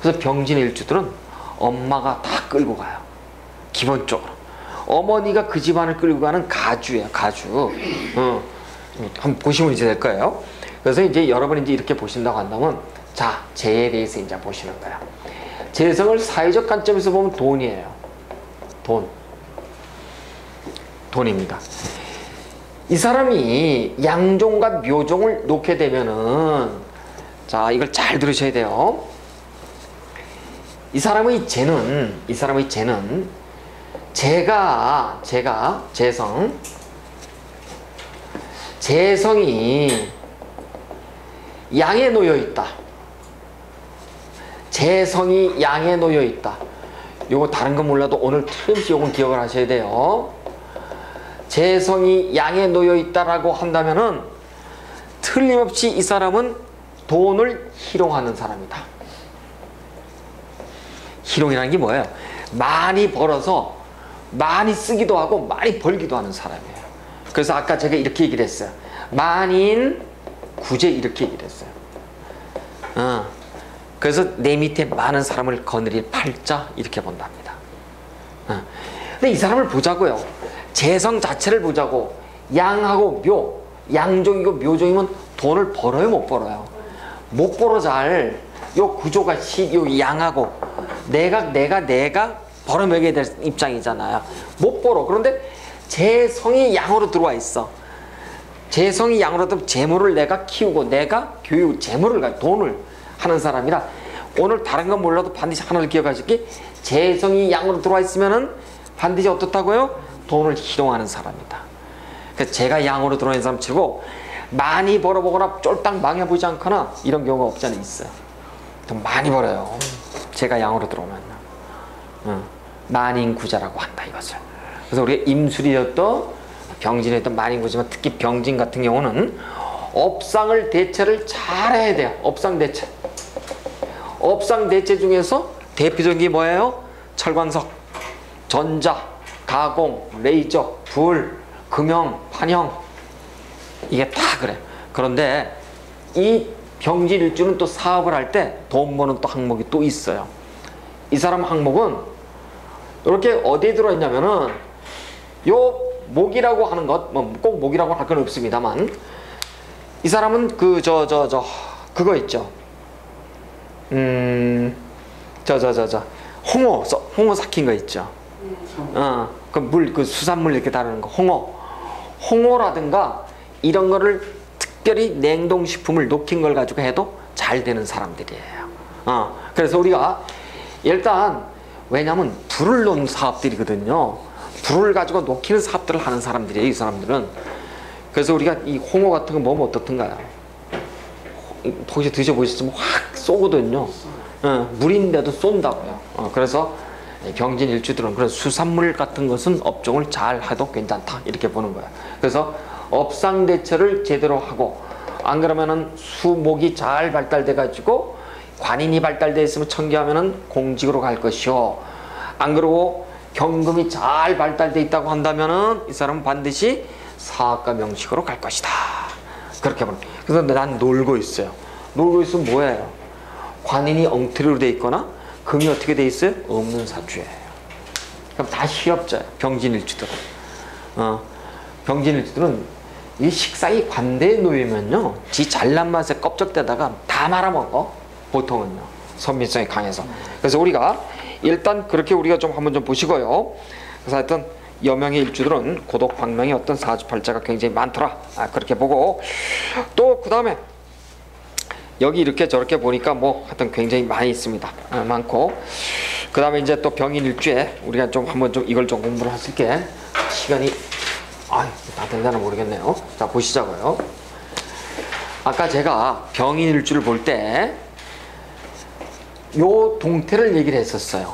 그래서 병진일주들은 엄마가 다 끌고 가요. 기본적으로 어머니가 그 집안을 끌고 가는 가주예요. 가주. 한번 보시면 이제 될 거예요. 그래서 이제 여러분이 이제 이렇게 보신다고 한다면, 자, 재에 대해서 이제 보시는 거야. 재성을 사회적 관점에서 보면 돈이에요. 돈입니다. 이 사람이 양종과 묘종을 놓게 되면은, 자, 이걸 잘 들으셔야 돼요. 이 사람의 재는 재성이 양에 놓여 있다. 재성이 양에 놓여 있다. 요거 다른 건 몰라도 오늘 틀림없이 요건 기억을 하셔야 돼요. 재성이 양에 놓여 있다라고 한다면은 틀림없이 이 사람은 돈을 희롱하는 사람이다. 희롱이라는 게 뭐예요? 많이 벌어서 많이 쓰기도 하고 많이 벌기도 하는 사람이에요. 그래서 아까 제가 이렇게 얘기를 했어요. 만인 구제 이렇게 얘기를 했어요. 그래서 내 밑에 많은 사람을 거느릴 팔자 이렇게 본답니다. 근데 이 사람을 보자고요. 재성 자체를 보자고. 양하고 묘, 양종이고 묘종이면 돈을 벌어요, 못 벌어요? 못 벌어. 잘. 요 구조가 요 양하고 내가 벌어먹여야 될 입장이잖아요. 못 벌어. 그런데 재성이 양으로 들어와 있어. 재성이 양으로 들어오면 재물을 내가 키우고 내가 교육, 재물을 돈을 하는 사람이라, 오늘 다른 건 몰라도 반드시 하나를 기억하실게. 재성이 양으로 들어와 있으면은 반드시 어떻다고요? 돈을 희롱하는 사람이다. 그래서 제가 양으로 들어와 있는 사람 치고 많이 벌어보거나 쫄딱 망해보지 않거나 이런 경우가 없지 않아 있어요. 더 많이 벌어요. 제가 양으로 들어오면 만인구자라고 한다, 이것을. 그래서 우리가 임술이었던 병진이었던 만인구지만, 특히 병진 같은 경우는 업상을 대체를 잘 해야 돼요. 업상대체. 업상대체 중에서 대표적인 게 뭐예요? 철광석, 전자, 가공, 레이저, 불, 금형, 판형, 이게 다 그래. 그런데 이 병진일주는 또 사업을 할 때 돈 버는 또 항목이 또 있어요. 이 사람 항목은 이렇게 어디에 들어있냐면은 요 목이라고 하는 것, 뭐 꼭 목이라고 할 건 없습니다만, 이 사람은 그거 있죠. 홍어 삭힌 거 있죠. 그 수산물 이렇게 다루는 거, 홍어라든가 이런 거를 특별히 냉동식품을 녹인 걸 가지고 해도 잘 되는 사람들이에요. 그래서 우리가 일단, 왜냐면 불을 놓은 사업들이거든요. 불을 가지고 녹이는 사업들을 하는 사람들이에요, 이 사람들은. 그래서 우리가 이 홍어 같은 거 먹으면 어떻든가요? 혹시 드셔보셨으면 확 쏘거든요. 물인데도 쏜다고요. 그래서 병진일주들은 그런 수산물 같은 것은 업종을 잘 해도 괜찮다, 이렇게 보는 거야. 그래서 업상대처를 제대로 하고, 안 그러면은 수목이 잘 발달돼 가지고 관인이 발달돼 있으면 청기하면은 공직으로 갈 것이요. 안 그러고 경금이 잘 발달돼 있다고 한다면은 이 사람은 반드시 사학과 명식으로 갈 것이다. 그렇게 보는. 그래서 난 놀고 있어요. 놀고 있으면 뭐예요? 관인이 엉터리로 돼 있거나 금이 어떻게 돼 있어요? 없는 사주예요. 그럼 다 실업자예요, 병진일주들은. 병진일주들은 이 식상이 관대에 놓이면요, 지 잘난 맛에 껍적대다가 다 말아먹어, 보통은요. 선민성이 강해서. 그래서 우리가 일단 그렇게 우리가 좀 한번 좀 보시고요. 그래서 하여튼 여명의 일주들은 고독 방명의 어떤 사주팔자가 굉장히 많더라, 그렇게 보고, 또 그 다음에 여기 이렇게 저렇게 보니까 뭐 하여튼 굉장히 많이 있습니다. 많고, 그 다음에 이제 또 병인일주에 우리가 좀 한번 좀 이걸 좀 공부를 하실게. 시간이 다 된다는 모르겠네요. 자, 보시자고요. 아까 제가 병인일주를 볼 때 요 동태를 얘기를 했었어요.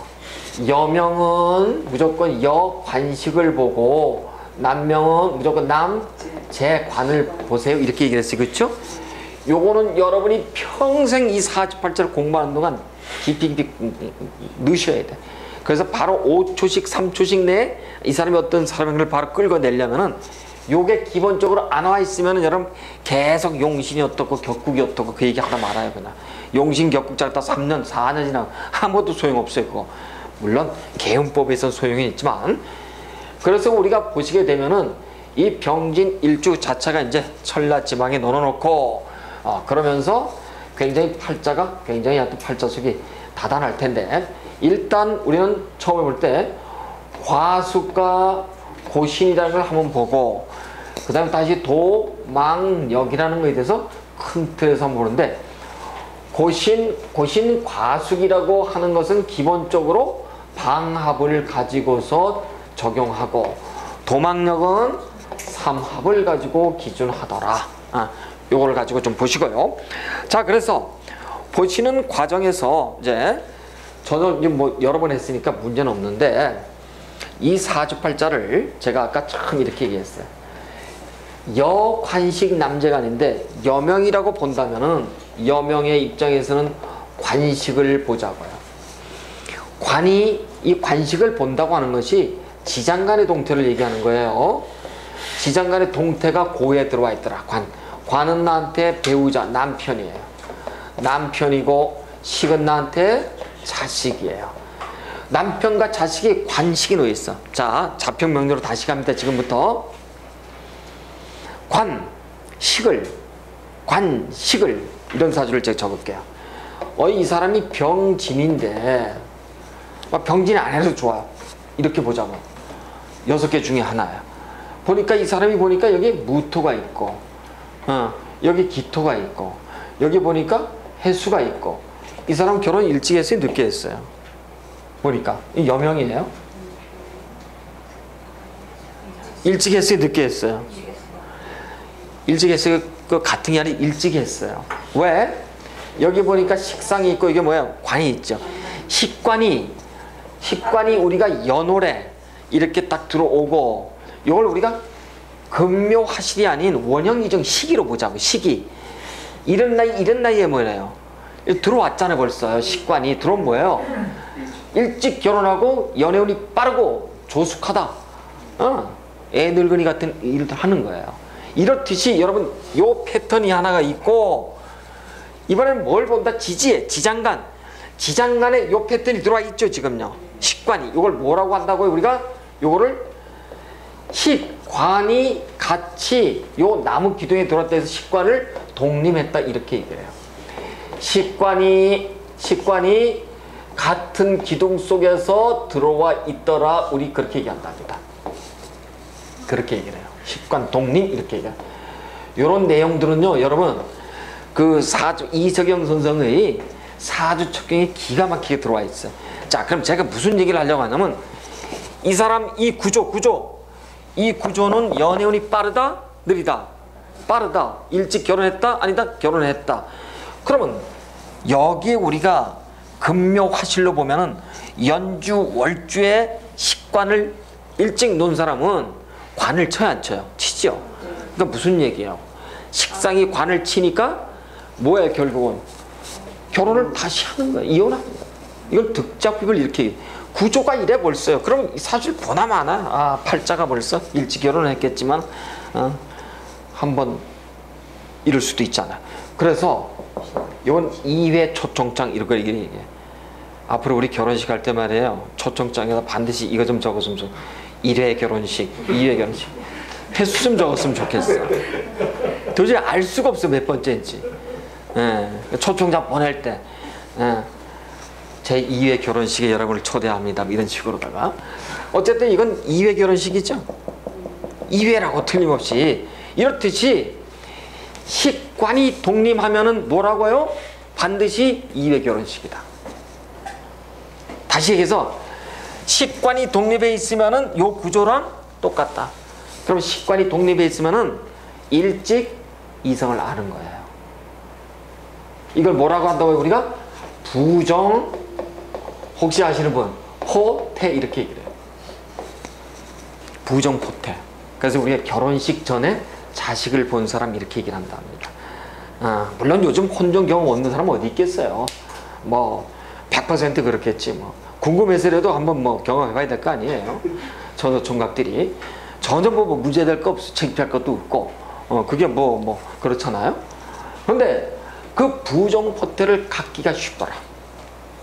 여명은 무조건 여관식을 보고, 남명은 무조건 남재관을 보세요, 이렇게 얘기를 했어요. 그렇죠? 요거는 여러분이 평생 이 사주팔자를 공부하는 동안 깊이 넣으셔야 돼. 그래서 바로 5초씩 3초씩 내에 이 사람이 어떤 사람을 바로 끌어내려면은 요게 기본적으로 안 와 있으면은 여러분 계속 용신이 어떻고 격국이 어떻고 그 얘기 하다 말아요. 그냥 용신 격국 잡다 3년 4년 지나 아무것도 소용없어요. 그거 물론 개운법에서 소용이 있지만, 그래서 우리가 보시게 되면은 이 병진 일주 자체가 이제 천라지방에 넣어놓고 그러면서 굉장히 팔자가 굉장히 또 팔자속이 다단할 텐데, 일단 우리는 처음에 볼 때 과수과 고신이라는 걸 한번 보고 그 다음에 다시 도망역이라는 거에 대해서 큰 틀에서 한번 보는데, 고신 과수기라고 하는 것은 기본적으로 방합을 가지고서 적용하고, 도망역은 삼합을 가지고 기준하더라. 요거를 가지고 좀 보시고요. 자, 그래서 보시는 과정에서 이제 저도 뭐 여러 번 했으니까 문제는 없는데, 이 사주팔자를 제가 아까 참 이렇게 얘기했어요. 여관식 남재관인데 여명이라고 본다면은 여명의 입장에서는 관식을 보자고요. 관이 이 관식을 본다고 하는 것이 지장간의 동태를 얘기하는 거예요. 지장간의 동태가 고에 들어와 있더라. 관은 나한테 배우자 남편이에요. 남편이고 식은 나한테 자식이에요. 남편과 자식이 관식이 놓여 있어. 자, 자평 명료로 다시 갑니다. 지금부터 관식을 이런 사주를 제가 적을게요. 이 사람이 병진인데 병진이 안 해도 좋아요. 이렇게 보자고. 6개 중에 하나야. 보니까 이 사람이 보니까 여기 무토가 있고, 여기 기토가 있고, 여기 보니까 해수가 있고, 이 사람 결혼 일찍 했어요, 늦게 했어요? 보니까 이 여명이에요. 일찍 했어요, 늦게 했어요? 일찍 했어요. 그 같은 게 아니라 일찍 했어요. 왜? 여기 보니까 식상이 있고 이게 뭐야? 관이 있죠. 식관이 우리가 연월에 이렇게 딱 들어오고, 이걸 우리가 금묘화실이 아닌 원형이정 시기로 보자고. 시기. 이런 나이에 뭐래요? 들어왔잖아요, 벌써. 식관이 들어온 뭐예요? 일찍 결혼하고 연애운이 빠르고 조숙하다. 애 늙은이 같은 일을 하는 거예요. 이렇듯이 여러분 요 패턴이 하나가 있고, 이번에는 뭘 본다? 지장간. 지장간에 요 패턴이 들어와 있죠, 지금요. 식관이. 이걸 뭐라고 한다고요? 우리가 요거를 식관이 같이 요 나무 기둥에 들어왔다 해서 식관을 독림했다, 이렇게 얘기해요. 식관이 같은 기둥 속에서 들어와 있더라, 우리 그렇게 얘기한답니다. 그렇게 얘기를 해요. 식관 독림 이렇게 얘기해요. 요런 내용들은요, 여러분 그 사주 이석영 선생의 사주 척경이 기가 막히게 들어와 있어요. 자, 그럼 제가 무슨 얘기를 하려고 하냐면, 이 사람 이 구조는 연애운이 빠르다, 느리다? 빠르다. 일찍 결혼했다, 아니다, 결혼했다. 그러면 여기에 우리가 금묘화실로 보면은 연주 월주에 식관을 일찍 놓은 사람은 관을 쳐야 안 쳐요? 치죠. 그러니까 무슨 얘기예요? 식상이 관을 치니까 뭐예요? 결국은 결혼을 다시 하는 거예요. 이혼하는 거예요. 이걸 득작픽을 이렇게 구조가 이래 벌써요. 그럼 사실 보나마나 팔자가 벌써 일찍 결혼했겠지만 한번 이럴 수도 있잖아. 그래서 이건 2회 초청장 이런 거 얘기해. 앞으로 우리 결혼식 할 때 말이에요. 초청장에다 반드시 이거 좀 적었으면 좋. 1회 결혼식, 2회 결혼식. 횟수 좀 적었으면 좋겠어. 도저히 알 수가 없어, 몇 번째인지. 초청장 보낼 때 제 2회 결혼식에 여러분을 초대합니다, 이런 식으로다가. 어쨌든 이건 2회 결혼식이죠. 2회라고 틀림없이. 이렇듯이 식관이 독림하면은 뭐라고요? 반드시 2회 결혼식이다. 다시 얘기해서 식관이 독립해 있으면은 요 구조랑 똑같다. 그럼 식관이 독립해 있으면은 일찍 이성을 아는 거예요. 이걸 뭐라고 한다고요? 우리가 부정, 혹시 아시는 분, 호태 이렇게 얘기를 해요. 부정포태. 그래서 우리가 결혼식 전에 자식을 본 사람 이렇게 얘기를 한답니다. 물론 요즘 혼전 경험 없는 사람은 어디 있겠어요. 뭐 100% 그렇겠지 뭐. 궁금해서라도 한번 뭐 경험해봐야 될 거 아니에요. 전도 총각들이 전혀 뭐 문제될 거 없어. 창피할 것도 없고 그게 뭐 그렇잖아요. 그런데 그 부정포태를 갖기가 쉽더라.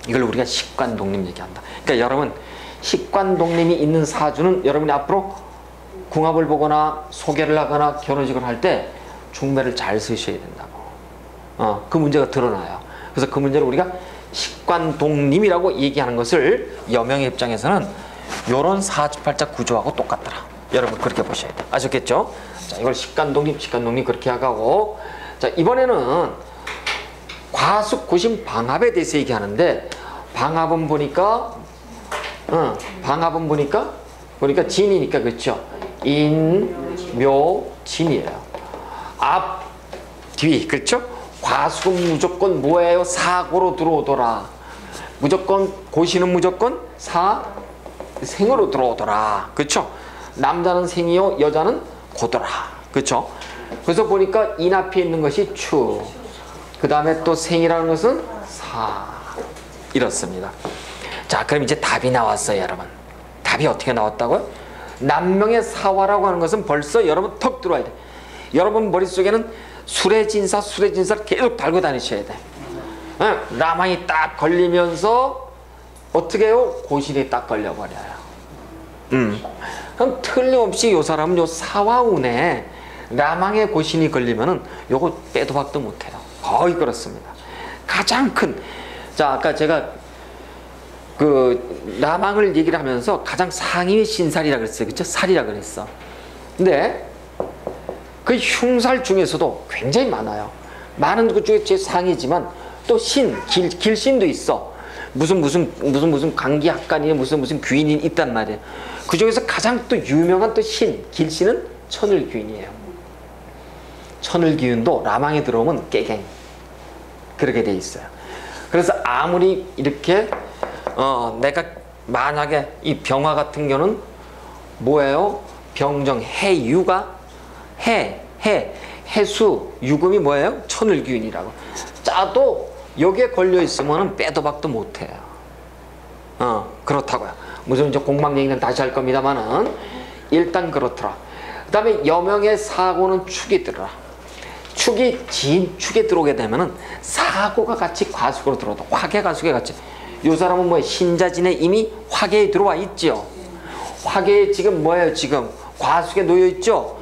이걸 우리가 식관독립 얘기한다. 그러니까 여러분 식관독립이 있는 사주는 여러분이 앞으로 궁합을 보거나 소개를 하거나 결혼식을 할 때 중매를 잘 쓰셔야 된다고. 그 문제가 드러나요. 그래서 그 문제를 우리가 식관독립이라고 얘기하는 것을 여명의 입장에서는 요런 사주팔자 구조하고 똑같더라. 여러분 그렇게 보셔야 돼요. 아셨겠죠? 자, 이걸 식관독립 그렇게 하고, 자, 이번에는 과숙고심 방합에 대해서 얘기하는데, 방합은 보니까 진이니까, 그렇죠? 인, 묘, 진이에요. 앞, 뒤, 그렇죠? 과숙은 무조건 뭐예요? 사고로 들어오더라. 무조건 고시는 무조건 생으로 들어오더라. 그렇죠? 남자는 생이요, 여자는 고더라. 그렇죠? 그래서 보니까 인 앞에 있는 것이 추, 그 다음에 또 생이라는 것은 사, 이렇습니다. 자, 그럼 이제 답이 나왔어요, 여러분. 답이 어떻게 나왔다고요? 남명의 사화라고 하는 것은 벌써 여러분 턱 들어와야 돼. 여러분 머릿속에는 수레진사를 계속 달고 다니셔야 돼. 라망이 딱 걸리면서 어떻게 해요? 고신이 딱 걸려버려요. 그럼 틀림없이 요 사람은 요 사화운에 라망의 고신이 걸리면은 요거 빼도 박도 못해요. 거의 그렇습니다. 가장 큰, 자, 아까 제가 그 라망을 얘기를 하면서 가장 상위의 신살이라 그랬어요. 그쵸? 살이라 그랬어. 근데 그 흉살 중에서도 굉장히 많아요. 많은 것 중에 제 상이지만 또 길신도 있어. 무슨 강기학관이 무슨 귀인이 있단 말이에요. 그 중에서 가장 또 유명한 또 길신은 천을귀인이에요. 천을귀인도 라망에 들어오면 깨갱. 그렇게 돼 있어요. 그래서 아무리 이렇게 내가 만약에 이 병화 같은 경우는 뭐예요? 병정 해유가 해수 유금이 뭐예요? 천을귀인이라고. 짜도 여기에 걸려 있으면 빼도 박도 못해요. 그렇다고요. 무슨 이제 공방 얘기는 다시 할 겁니다만은 일단 그렇더라. 그 다음에 여명의 사고는 축이 들어라. 축이 진축에 들어오게 되면은 사고가 같이 과숙으로 들어온다. 화계가 숙에 같이. 요 사람은 뭐예요? 신자진에 이미 화계에 들어와 있죠. 화계에 지금 뭐예요? 지금 과숙에 놓여 있죠.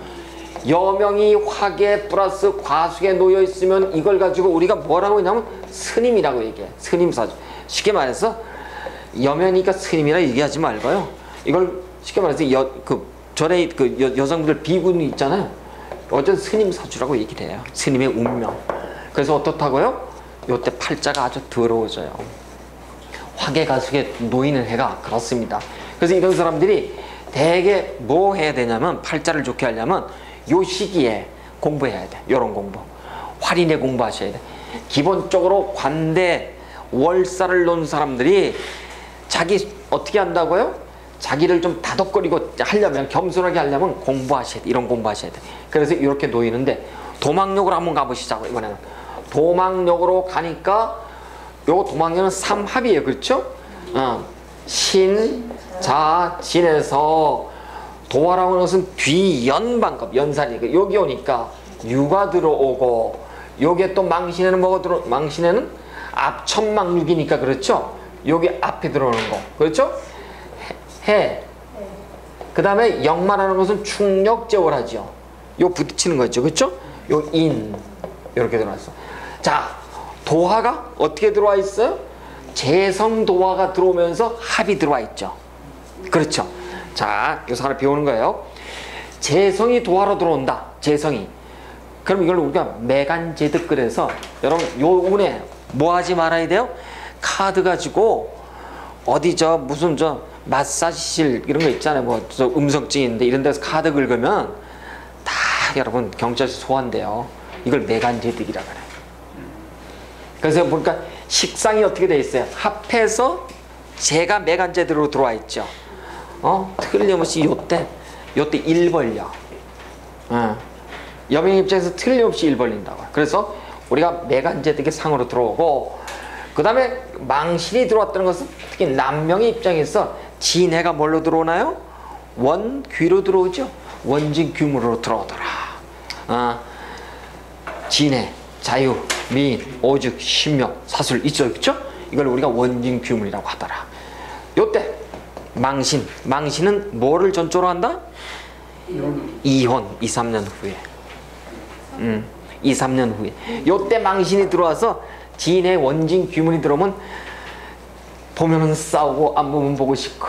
여명이 화계 플러스 과숙에 놓여 있으면 이걸 가지고 우리가 뭐라고 하냐면 스님이라고 얘기해. 스님사주. 쉽게 말해서 여명이니까 스님이라 얘기하지 말고요. 이걸 쉽게 말해서 전에 여성분들 비구니 있잖아요. 어쩐 스님사주라고 얘기를 해요. 스님의 운명. 그래서 어떻다고요? 요때 팔자가 아주 더러워져요. 화계가숙에 놓이는 해가 그렇습니다. 그래서 이런 사람들이 대개 뭐 해야 되냐면 팔자를 좋게 하려면 요 시기에 공부해야 돼. 요런 공부. 활인의 공부하셔야 돼. 기본적으로 관대 월사를 놓은 사람들이 자기 어떻게 한다고요? 자기를 좀 다독거리고 하려면 겸손하게 하려면 공부하셔야 돼. 이런 공부하셔야 돼. 그래서 이렇게 놓이는데 도망역으로 한번 가보시자고. 이번에는 도망역으로 가니까 요 도망역은 삼합이에요. 그렇죠? 신, 자, 진에서 도화라고 하는 것은 뒤연반급 연산이 여기 오니까 유가 들어오고 요게 또 망신에는 뭐가 망신에는 앞천망육이니까 그렇죠? 여기 앞에 들어오는 거 그렇죠? 해. 그 다음에 역마라는 것은 충력제월하죠. 요 부딪히는 거죠. 그렇죠? 요 인 이렇게 들어왔어. 자, 도화가 어떻게 들어와 있어요? 재성도화가 들어오면서 합이 들어와 있죠. 그렇죠? 자, 여기서 하나 배우는 거예요. 재성이 도화로 들어온다. 재성이. 그럼 이걸 우리가 매간제득 그래서 여러분 요 운에 뭐 하지 말아야 돼요? 카드 가지고 어디 무슨 마사지실 이런 거 있잖아요. 뭐 음성증인데 이런 데서 카드 긁으면 다 여러분 경찰서 소환돼요. 이걸 매간제득이라 그래. 그래서 보니까 식상이 어떻게 돼 있어요? 합해서 제가 매간제득으로 들어와 있죠. 틀림없이 요때 1 벌려. 여명 입장에서 틀림없이 1 벌린다고. 그래서 우리가 매간제득의 상으로 들어오고, 그 다음에 망신이 들어왔다는 것은 특히 남명의 입장에서 진해가 뭘로 들어오나요? 원귀로 들어오죠. 원진규문으로 들어오더라. 진해, 자유, 미인, 오직, 신명, 사술 있죠, 그렇죠? 이걸 우리가 원진규문이라고 하더라. 요때 망신은 뭐를 전조로 한다? 이혼 2, 3년 후에. 2, 3년 후에. 요때 망신이 들어와서 진해 원진 규문이 들어오면 보면은 싸우고 안 보면 보고 싶고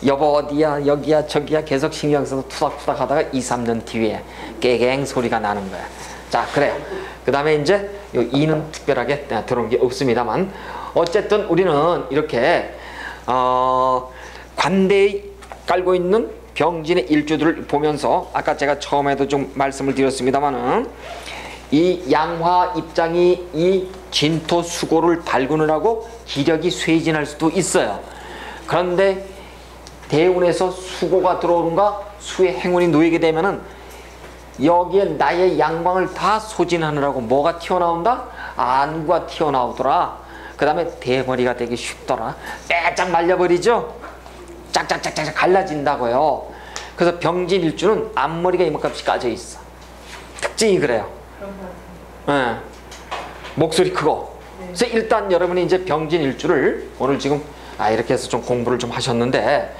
여보 어디야 여기야 저기야 계속 신경 써서 투닥투닥 하다가 2, 3년 뒤에 깨갱 소리가 나는 거야. 자, 그래요. 그 다음에 이제 요 이는 특별하게 들어온 게 없습니다만 어쨌든 우리는 이렇게 관대에 깔고 있는 병진의 일주들을 보면서 아까 제가 처음에도 좀 말씀을 드렸습니다만은 이 양화 입장이 이 진토 수고를 발군을 하고 기력이 쇠진할 수도 있어요. 그런데 대운에서 수고가 들어오는가 수의 행운이 놓이게 되면은 여기에 나의 양광을 다 소진하느라고 뭐가 튀어나온다? 안구가 튀어나오더라. 그 다음에 대머리가 되기 쉽더라. 빼짝 말려버리죠. 짝짝짝짝 갈라진다고요. 그래서 병진일주는 앞머리가 이만큼씩 까져 있어. 특징이 그래요. 네. 목소리 크고. 그래서 일단 여러분이 이제 병진일주를 오늘 지금 이렇게 해서 좀 공부를 좀 하셨는데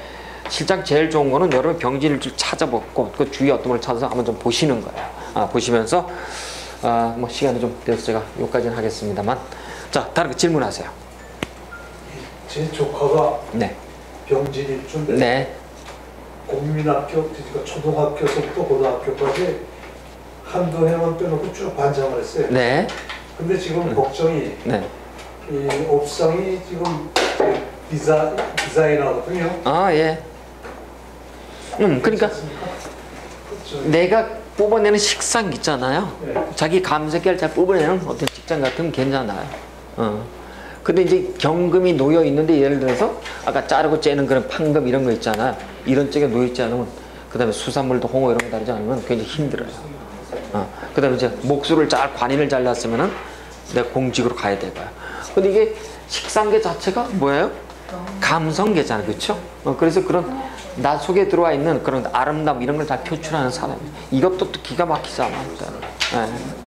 실장 제일 좋은 거는 여러분 병진일주 찾아보고 그 주위에 어떤 걸 찾아서 한번 좀 보시는 거예요. 보시면서 뭐 시간이 좀 돼서 제가 여기까지는 하겠습니다만 자 다른 거 질문하세요. 제 조카가 네. 병진일주인데 네. 국민학교, 그러니까 초등학교서부터 고등학교까지 한두 해만 빼놓고 쭉 반장을 했어요. 네. 근데 지금 걱정이 네. 이 옵상이 지금 디자이너거든요. 예. 그러니까 내가 뽑아내는 식상 있잖아요. 네. 자기 감색을 잘 뽑아내는 어떤 직장 같으면 괜찮아요. 근데 이제 경금이 놓여 있는데 예를 들어서 아까 자르고 째는 그런 판금 이런 거 있잖아요. 이런 쪽에 놓여 있지 않으면 그 다음에 수산물도 홍어 이런 거 다르지 않으면 굉장히 힘들어요. 그 다음에 이제 목수를 관인을 잘랐으면은 내가 공직으로 가야 되고요. 근데 이게 식상계 자체가 뭐예요? 감성계잖아요. 그렇죠? 그래서 그런 나 속에 들어와 있는 그런 아름다움 이런 걸 다 표출하는 사람이에요. 이것도 또 기가 막히잖아요. 네.